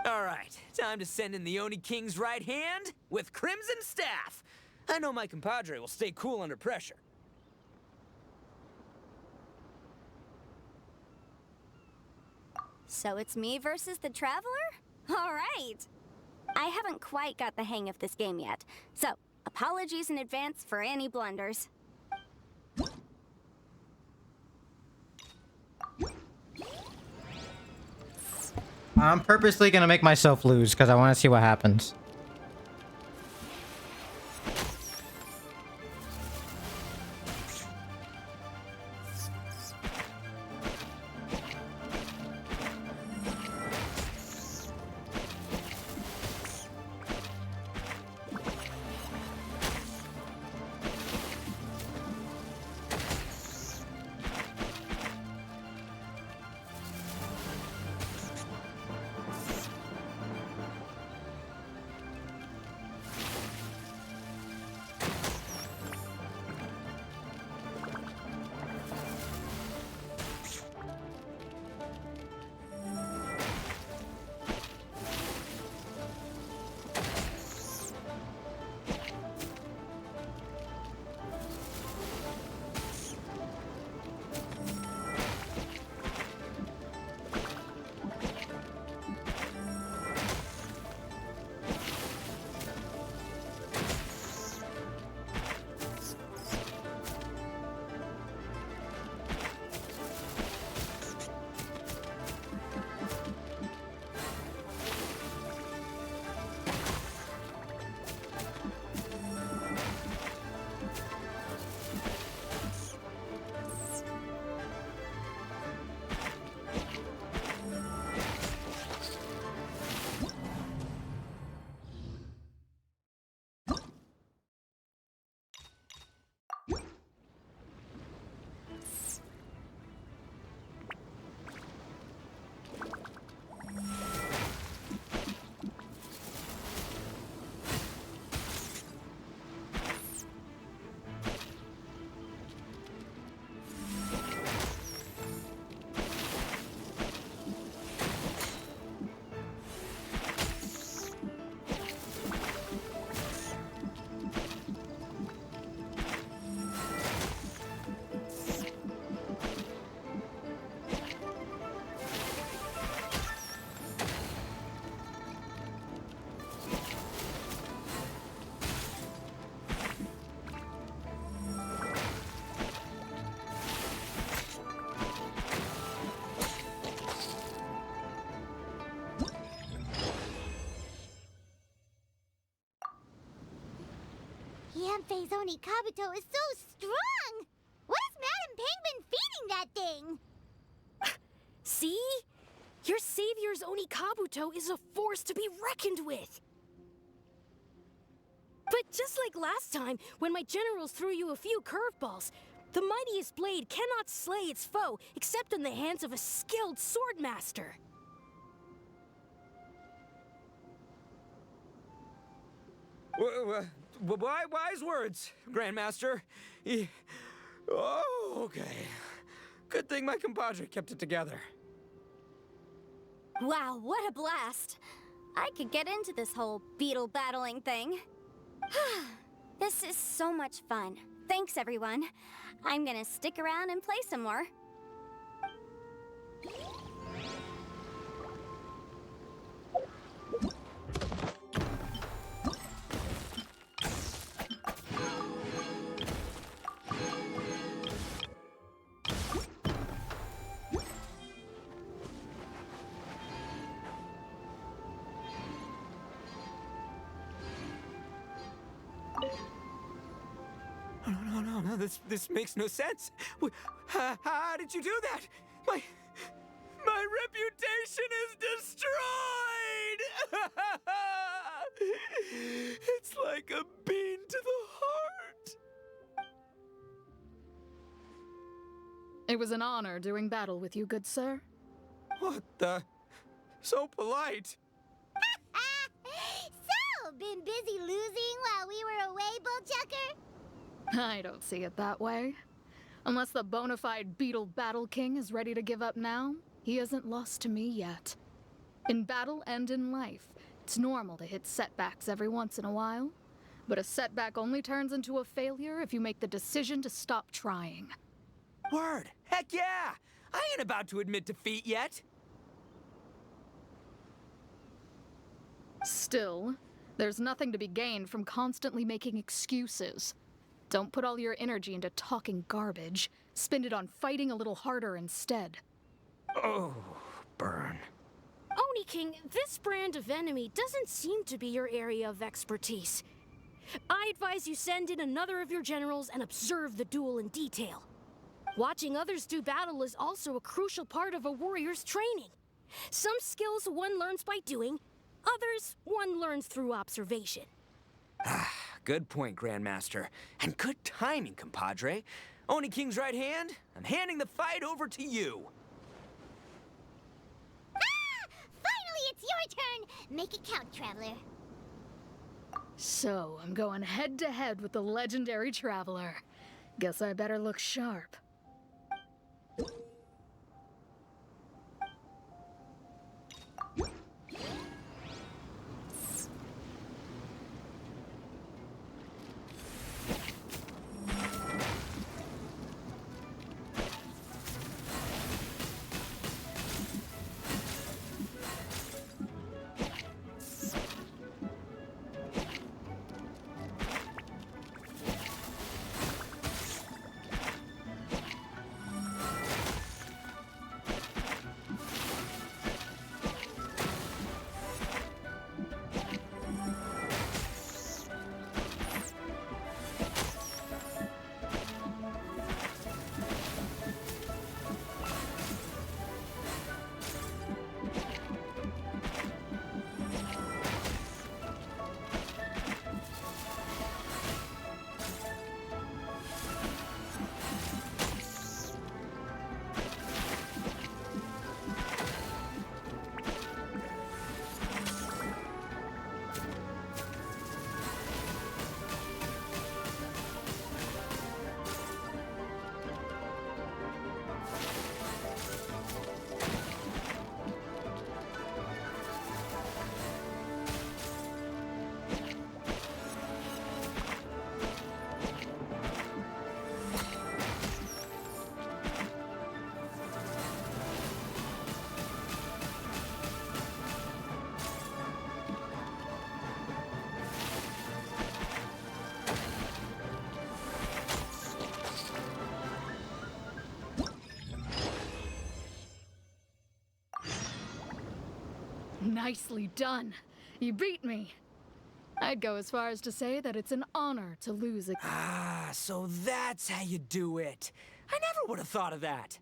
All right, time to send in the Oni King's right hand with Crimson Staff. I know my compadre will stay cool under pressure. So it's me versus the Traveler? All right. I haven't quite got the hang of this game yet, so apologies in advance for any blunders. I'm purposely gonna make myself lose because I want to see what happens. Phase Oni Kabuto is so strong! What is Madam Penguin feeding that thing? See? Your savior's Oni Kabuto is a force to be reckoned with. But just like last time, when my generals threw you a few curveballs, the mightiest blade cannot slay its foe except in the hands of a skilled swordmaster. Wise words, Grandmaster. Oh, okay. Good thing my compadre kept it together. Wow, what a blast! I could get into this whole beetle battling thing. This is so much fun. Thanks, everyone. I'm gonna stick around and play some more. No, this makes no sense. How did you do that? My reputation is destroyed! It's like a bean to the heart. It was an honor doing battle with you, good sir. What the? So polite. So, been busy losing while we were away, Bullchucker? I don't see it that way. Unless the bona fide Beetle Battle King is ready to give up now, he isn't lost to me yet. In battle and in life, it's normal to hit setbacks every once in a while. But a setback only turns into a failure if you make the decision to stop trying. Word. Heck yeah! I ain't about to admit defeat yet. Still, there's nothing to be gained from constantly making excuses. Don't put all your energy into talking garbage. Spend it on fighting a little harder instead. Oh, burn. Oni King, this brand of enemy doesn't seem to be your area of expertise. I advise you send in another of your generals and observe the duel in detail. Watching others do battle is also a crucial part of a warrior's training. Some skills one learns by doing, others one learns through observation. Good point, Grandmaster. And good timing, compadre. Oni King's right hand, I'm handing the fight over to you. Finally, it's your turn! Make it count, Traveler. So, I'm going head-to-head with the legendary Traveler. Guess I better look sharp. Nicely done. You beat me. I'd go as far as to say that it's an honor to lose a... Ah, so that's how you do it. I never would have thought of that.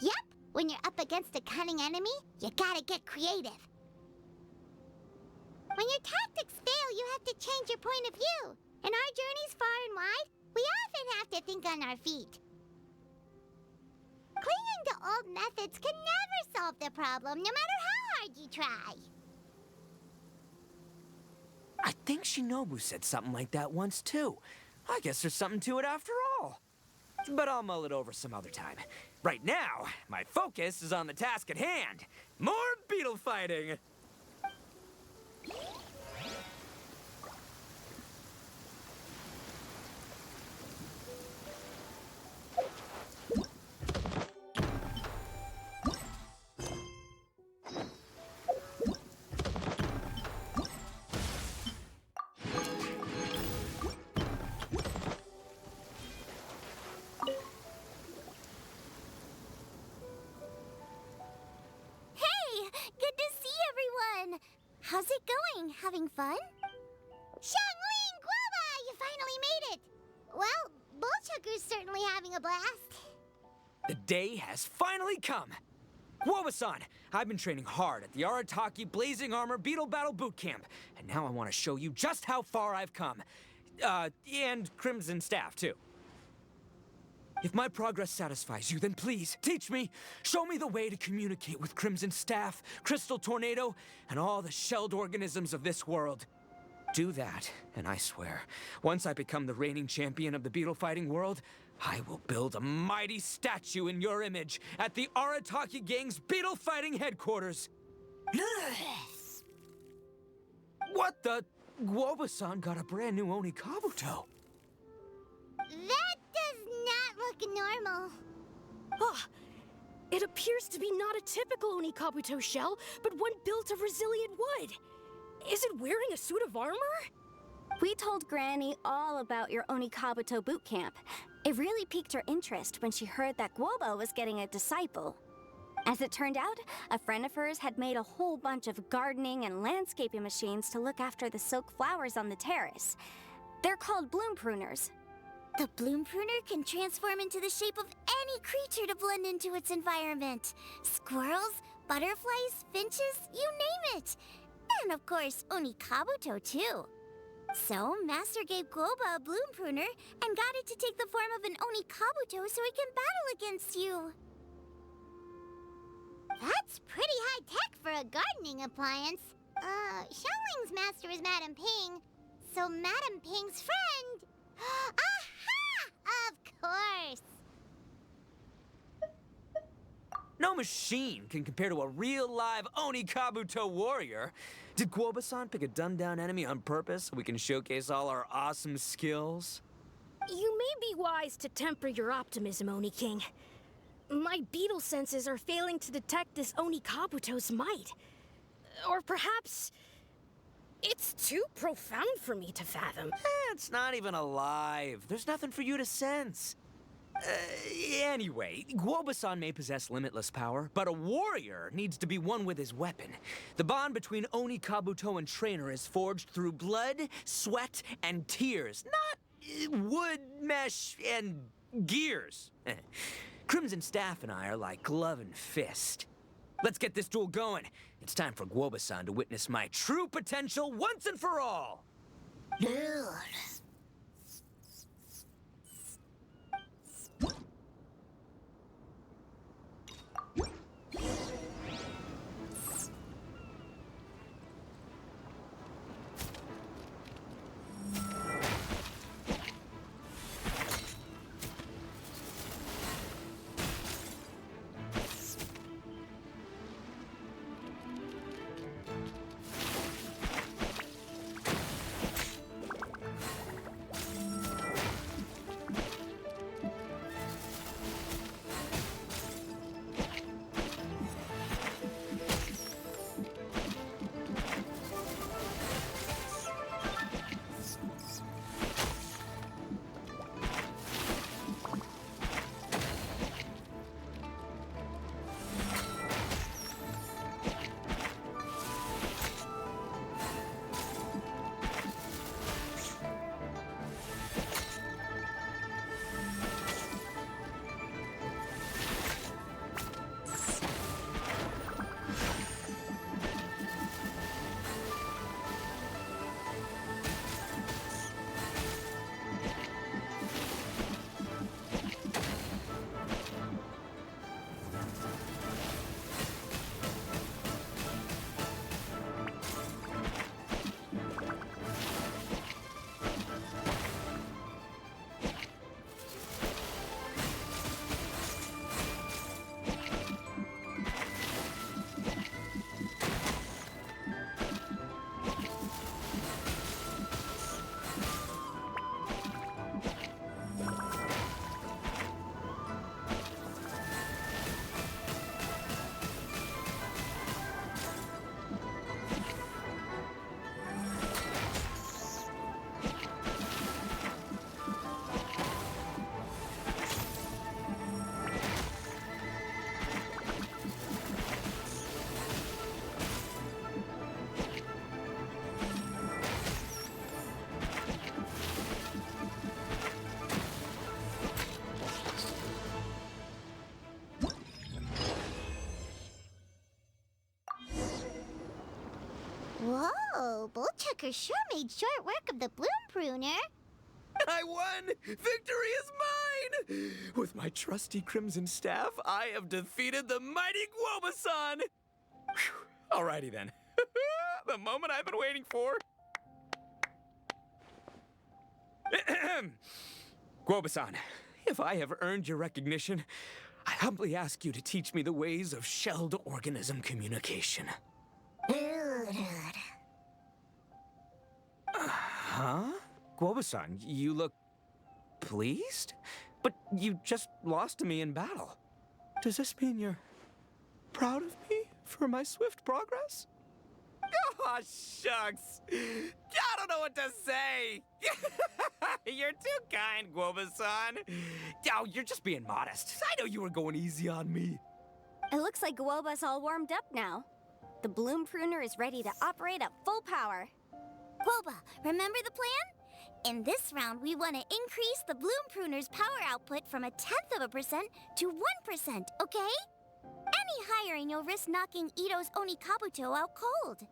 Yep, when you're up against a cunning enemy, you gotta get creative. When your tactics fail, you have to change your point of view. In our journeys far and wide, we often have to think on our feet. Clinging to old methods can never solve the problem, no matter how hard you try. I think Shinobu said something like that once, too. I guess there's something to it after all. But I'll mull it over some other time. Right now, my focus is on the task at hand. More beetle fighting! How's it going? Having fun? Xiangling Guoba! You finally made it! Well, Bullchucker's certainly having a blast. The day has finally come! Guoba-san, I've been training hard at the Arataki Blazing Armor Beetle Battle Boot Camp, and now I want to show you just how far I've come. And Crimson Staff, too. If my progress satisfies you, then please, teach me. Show me the way to communicate with Crimson Staff, Crystal Tornado, and all the shelled organisms of this world. Do that, and I swear, once I become the reigning champion of the beetle fighting world, I will build a mighty statue in your image at the Arataki Gang's beetle fighting headquarters. What the? Guoba-san got a brand new Oni Kabuto. That does not look normal. Ah, it appears to be not a typical Oni Kabuto shell, but one built of resilient wood. Is it wearing a suit of armor? We told Granny all about your Oni Kabuto boot camp. It really piqued her interest when she heard that Guoba was getting a disciple. As it turned out, a friend of hers had made a whole bunch of gardening and landscaping machines to look after the silk flowers on the terrace. They're called bloom pruners. The bloom pruner can transform into the shape of any creature to blend into its environment. Squirrels, butterflies, finches, you name it. And of course, Oni Kabuto too. So, Master gave Guoba a bloom pruner and got it to take the form of an Oni Kabuto so it can battle against you. That's pretty high-tech for a gardening appliance. Xiangling's master is Madame Ping, so Madame Ping's friend... Aha! Of course! No machine can compare to a real live Oni Kabuto warrior. Did Guoba-san pick a dumbed-down enemy on purpose so we can showcase all our awesome skills? You may be wise to temper your optimism, Oni King. My beetle senses are failing to detect this Oni Kabuto's might. Or perhaps... it's too profound for me to fathom. It's not even alive. There's nothing for you to sense. Anyway, Guoba-san may possess limitless power, but a warrior needs to be one with his weapon. The bond between Oni Kabuto and trainer is forged through blood, sweat, and tears, not wood, mesh, and gears. Crimson Staff and I are like glove and fist. Let's get this duel going. It's time for Guoba-san to witness my true potential once and for all. Whoa, Bullchucker sure made short work of the bloom pruner. I won! Victory is mine! With my trusty crimson staff, I have defeated the mighty Guoba-san! Whew. Alrighty then. The moment I've been waiting for. Guoba-san, if I have earned your recognition, I humbly ask you to teach me the ways of shelled organism communication. Huh? Guoba-san, you look pleased? But you just lost to me in battle. Does this mean you're proud of me for my swift progress? Oh, shucks. I don't know what to say. You're too kind, Guoba-san. Oh, you're just being modest. I know you were going easy on me. It looks like Guoba's all warmed up now. The bloom pruner is ready to operate at full power. Guoba, remember the plan? In this round, we want to increase the bloom pruner's power output from 0.1% to 1%, okay? Any higher and you'll risk knocking Ito's Onikabuto out cold.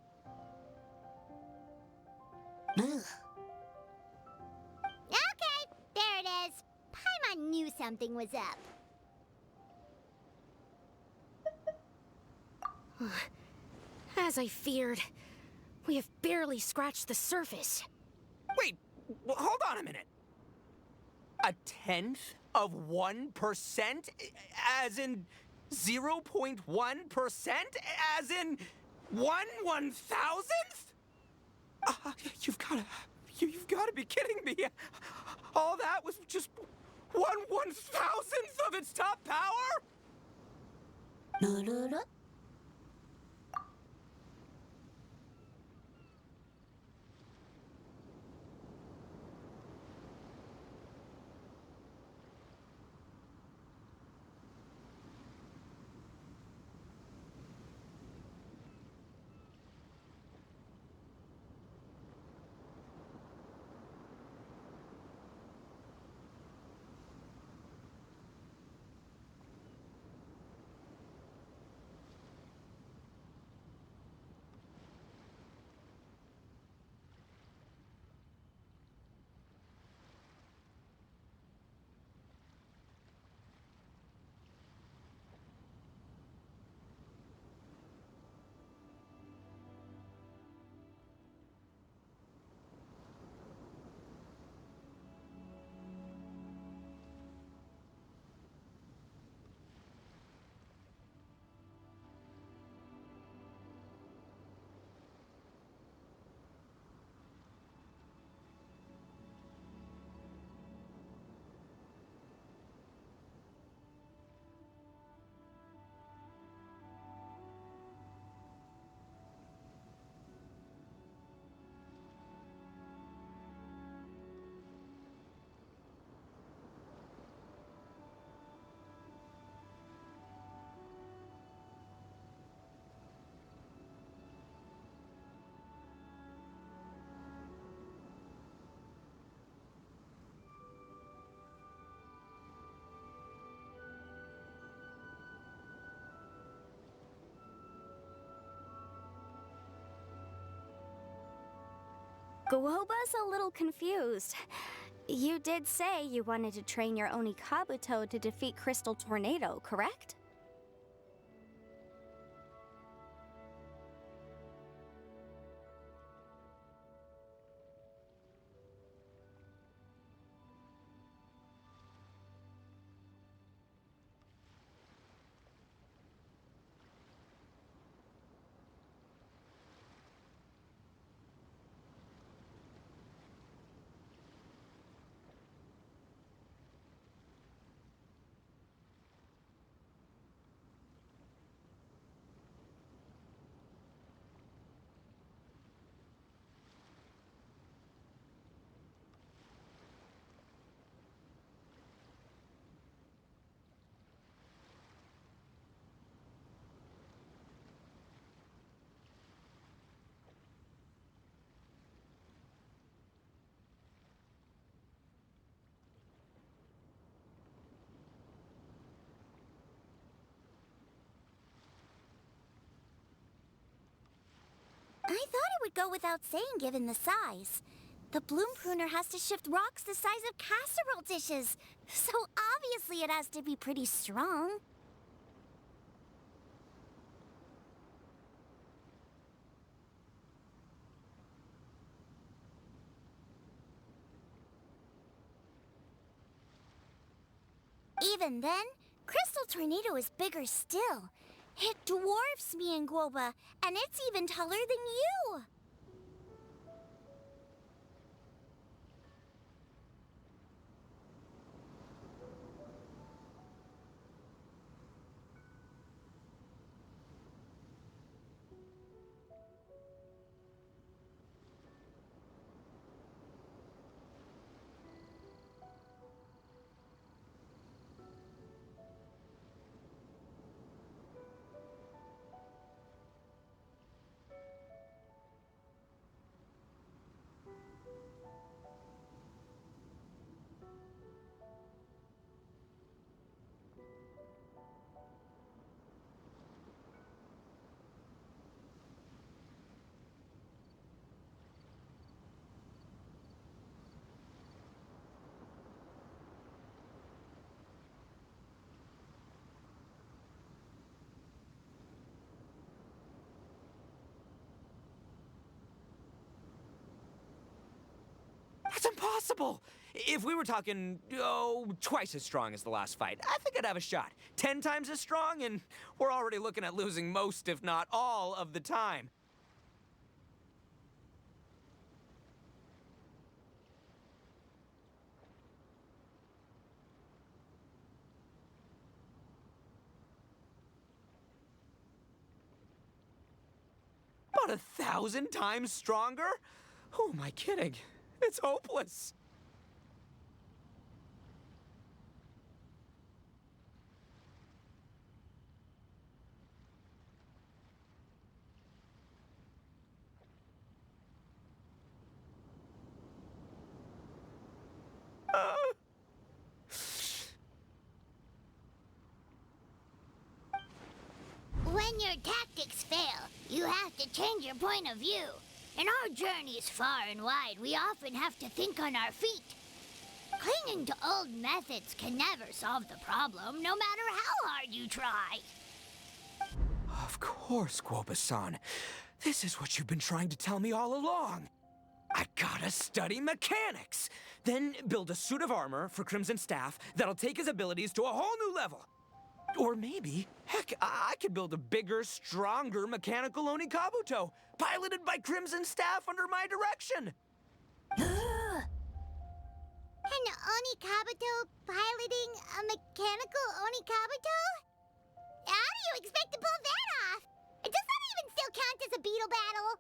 Okay, there it is. Paimon knew something was up. As I feared, we have barely scratched the surface. Wait, hold on a minute. 1/10 of 1%? As in 0.1%? As in 1/1000th? You've gotta be kidding me. All that was just 1/1000th of its top power? Guoba's a little confused. You did say you wanted to train your Onikabuto to defeat Crystal Tornado, correct? would go without saying given the size. The bloom pruner has to shift rocks the size of casserole dishes, so obviously it has to be pretty strong. Even then, Crystal Tornado is bigger still. It dwarfs me and Guoba, and it's even taller than you. That's impossible! If we were talking, twice as strong as the last fight, I think I'd have a shot. 10 times as strong, and we're already looking at losing most, if not all, of the time. About 1,000 times stronger? Who am I kidding? It's hopeless. When your tactics fail, you have to change your point of view. In our journeys far and wide, we often have to think on our feet. Clinging to old methods can never solve the problem, no matter how hard you try. Of course, Guoba-san. This is what you've been trying to tell me all along. I gotta study mechanics, then build a suit of armor for Crimson Staff that'll take his abilities to a whole new level. Or maybe, heck, I could build a bigger, stronger mechanical Onikabuto, piloted by Crimson Staff under my direction. An Onikabuto piloting a mechanical Onikabuto? How do you expect to pull that off? Does that even still count as a beetle battle?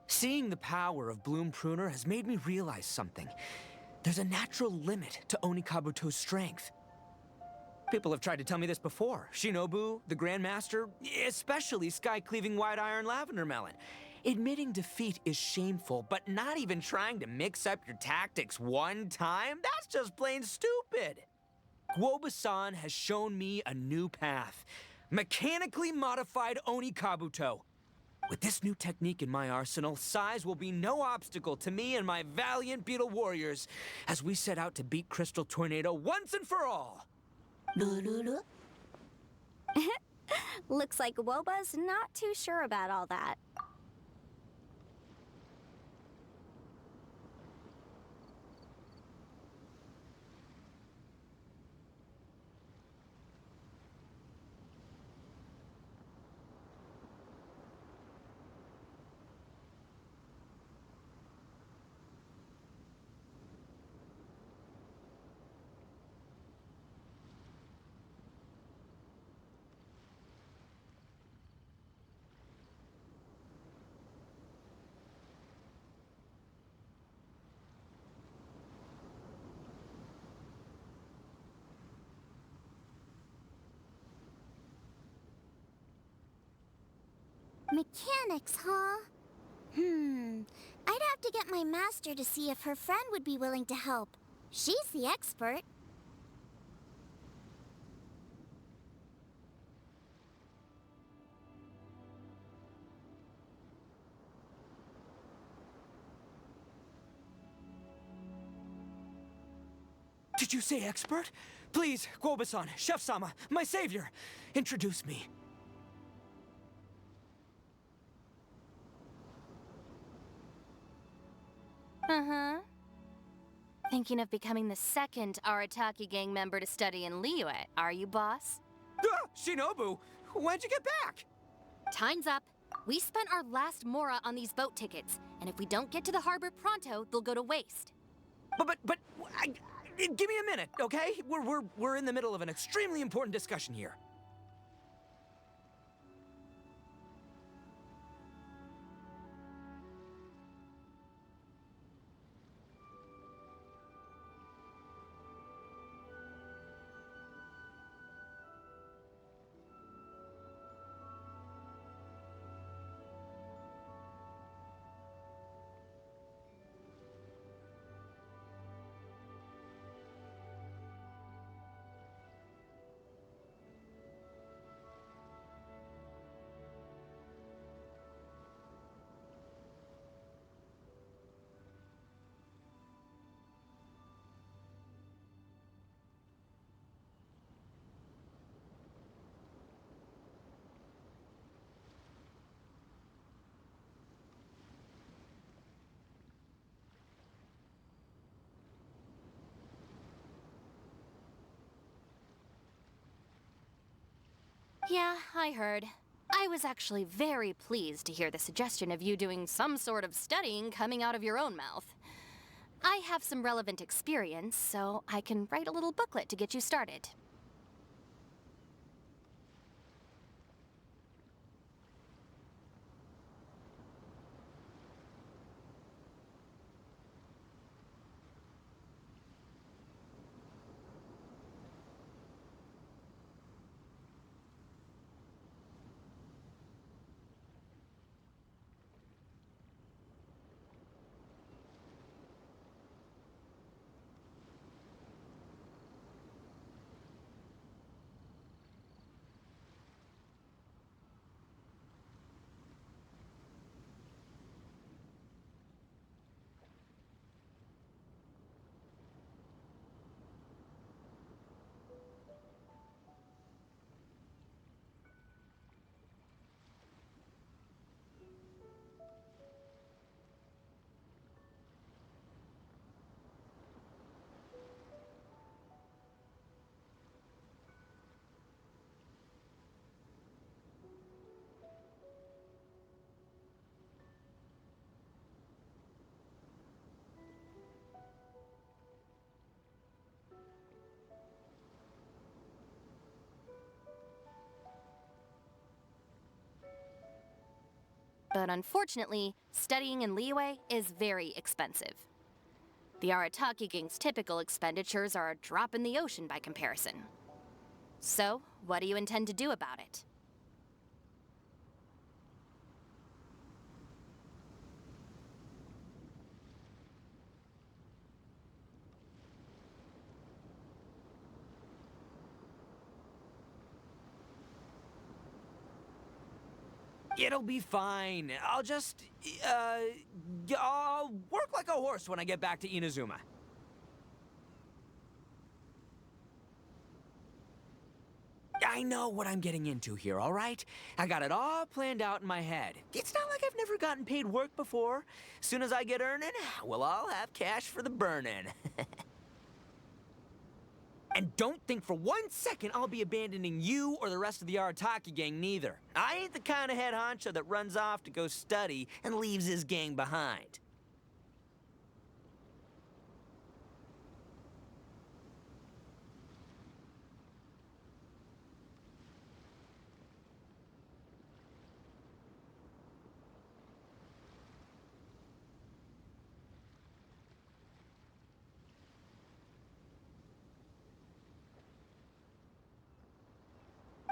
Seeing the power of Bloom Pruner has made me realize something. There's a natural limit to Onikabuto's strength. People have tried to tell me this before. Shinobu, the Grandmaster, especially Sky-Cleaving White Iron Lavender Melon. Admitting defeat is shameful, but not even trying to mix up your tactics one time? That's just plain stupid. Guoba-san has shown me a new path. Mechanically modified Onikabuto. With this new technique in my arsenal, size will be no obstacle to me and my valiant beetle warriors as we set out to beat Crystal Tornado once and for all. Looks like Woba's not too sure about all that. Mechanics, huh? I'd have to get my master to see if her friend would be willing to help. She's the expert. Did you say expert? Please, Guoba-san, Chef-sama, my savior, introduce me. Uh-huh. Thinking of becoming the second Arataki gang member to study in Liyue, are you, boss? Ah, Shinobu, when'd you get back? Time's up. We spent our last mora on these boat tickets, and if we don't get to the harbor pronto, they'll go to waste. Give me a minute, okay? We're in the middle of an extremely important discussion here. Yeah, I heard. I was actually very pleased to hear the suggestion of you doing some sort of studying coming out of your own mouth. I have some relevant experience, so I can write a little booklet to get you started. But unfortunately, studying in Liyue is very expensive. The Arataki gang's typical expenditures are a drop in the ocean by comparison. So, what do you intend to do about it? It'll be fine. I'll just, I'll work like a horse when I get back to Inazuma. I know what I'm getting into here, all right? I got it all planned out in my head. It's not like I've never gotten paid work before. Soon as I get earning, we'll all have cash for the burning. And don't think for 1 second I'll be abandoning you or the rest of the Arataki gang neither. I ain't the kind of head honcho that runs off to go study and leaves his gang behind.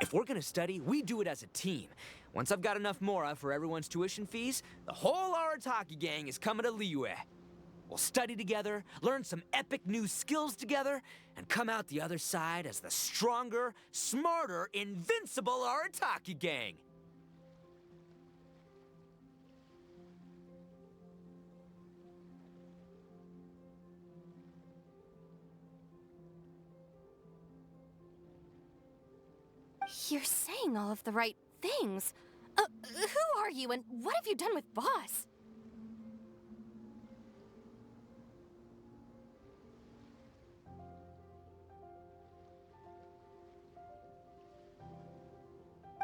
If we're gonna study, we do it as a team. Once I've got enough mora for everyone's tuition fees, the whole Arataki gang is coming to Liyue. We'll study together, learn some epic new skills together, and come out the other side as the stronger, smarter, invincible Arataki gang. You're saying all of the right things. Who are you and what have you done with Boss?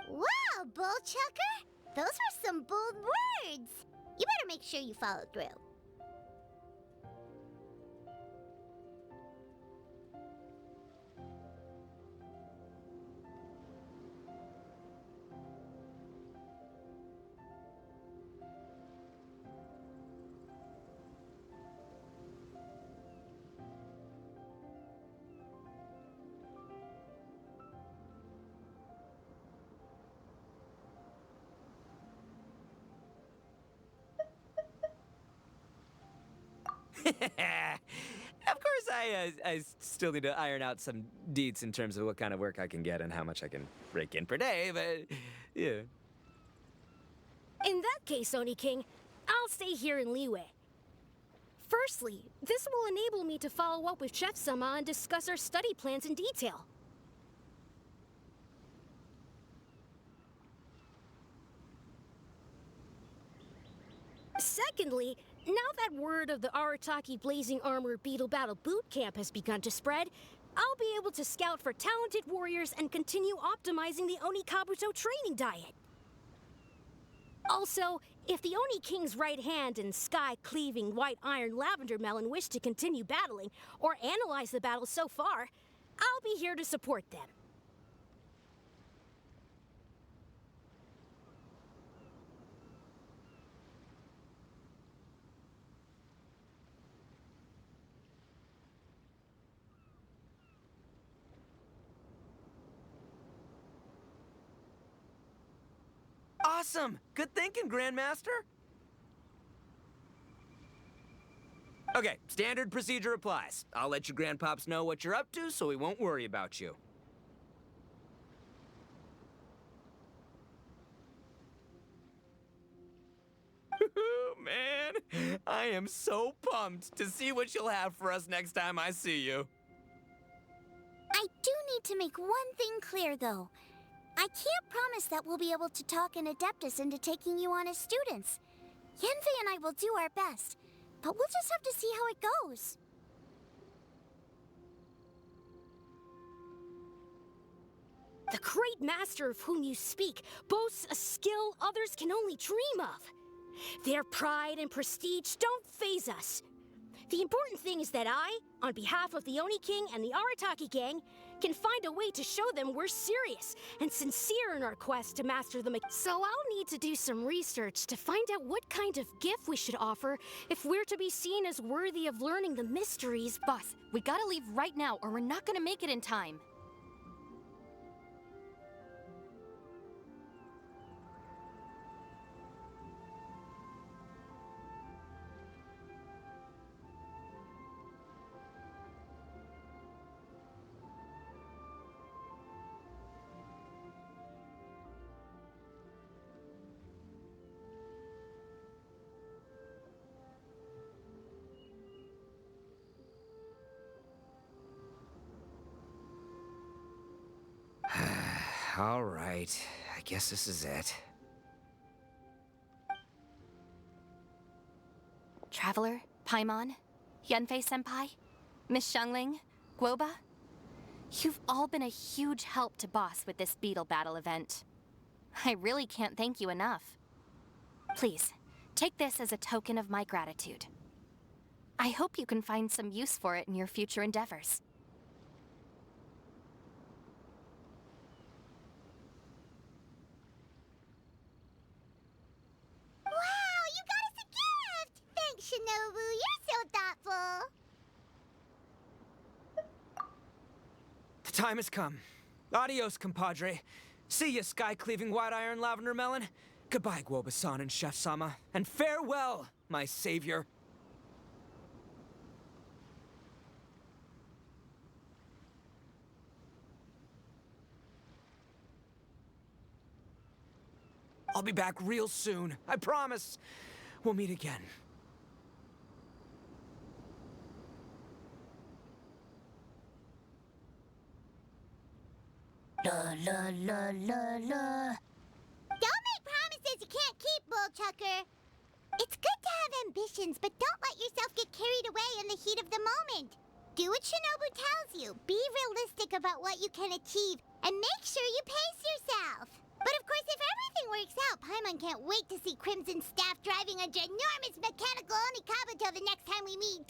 Wow, Bullchucker! Those were some bold words! You better make sure you follow through. Of course, I still need to iron out some deets in terms of what kind of work I can get and how much I can rake in per day, but yeah. In that case, Oni King, I'll stay here in Liyue. Firstly, this will enable me to follow up with Chef Sama and discuss our study plans in detail. Secondly, now that word of the Arataki Blazing Armor Beetle Battle Boot Camp has begun to spread, I'll be able to scout for talented warriors and continue optimizing the Oni Kabuto training diet. Also, if the Oni King's right hand and sky-cleaving white iron lavender melon wish to continue battling or analyze the battle so far, I'll be here to support them. Awesome! Good thinking, Grandmaster! Okay, standard procedure applies. I'll let your grandpops know what you're up to so we won't worry about you. Man, I am so pumped to see what you'll have for us next time I see you. I do need to make one thing clear, though. I can't promise that we'll be able to talk an Adeptus into taking you on as students. Yenfei and I will do our best, but we'll just have to see how it goes. The great master of whom you speak boasts a skill others can only dream of. Their pride and prestige don't faze us. The important thing is that I, on behalf of the Oni King and the Arataki gang, can find a way to show them we're serious and sincere in our quest to master the So I'll need to do some research to find out what kind of gift we should offer if we're to be seen as worthy of learning the mysteries. Boss, we gotta leave right now or we're not gonna make it in time. All right, I guess this is it. Traveler, Paimon, Yenfei-senpai, Miss Xiangling, Guoba. You've all been a huge help to Boss with this beetle battle event. I really can't thank you enough. Please, take this as a token of my gratitude. I hope you can find some use for it in your future endeavors. Wow, you got us a gift! Thanks, Shinobu. You're so thoughtful. The time has come. Adios, compadre. See ya, sky-cleaving white iron lavender melon. Goodbye, Guoba-san and Chef Sama. And farewell, my savior. I'll be back real soon. I promise. We'll meet again. La la la la la. Don't make promises you can't keep, Bullchucker. It's good to have ambitions, but don't let yourself get carried away in the heat of the moment. Do what Shinobu tells you. Be realistic about what you can achieve, and make sure you pace yourself. But of course, if everything works out, Paimon can't wait to see Crimson Staff driving a ginormous mechanical Onikabuto the next time we meet.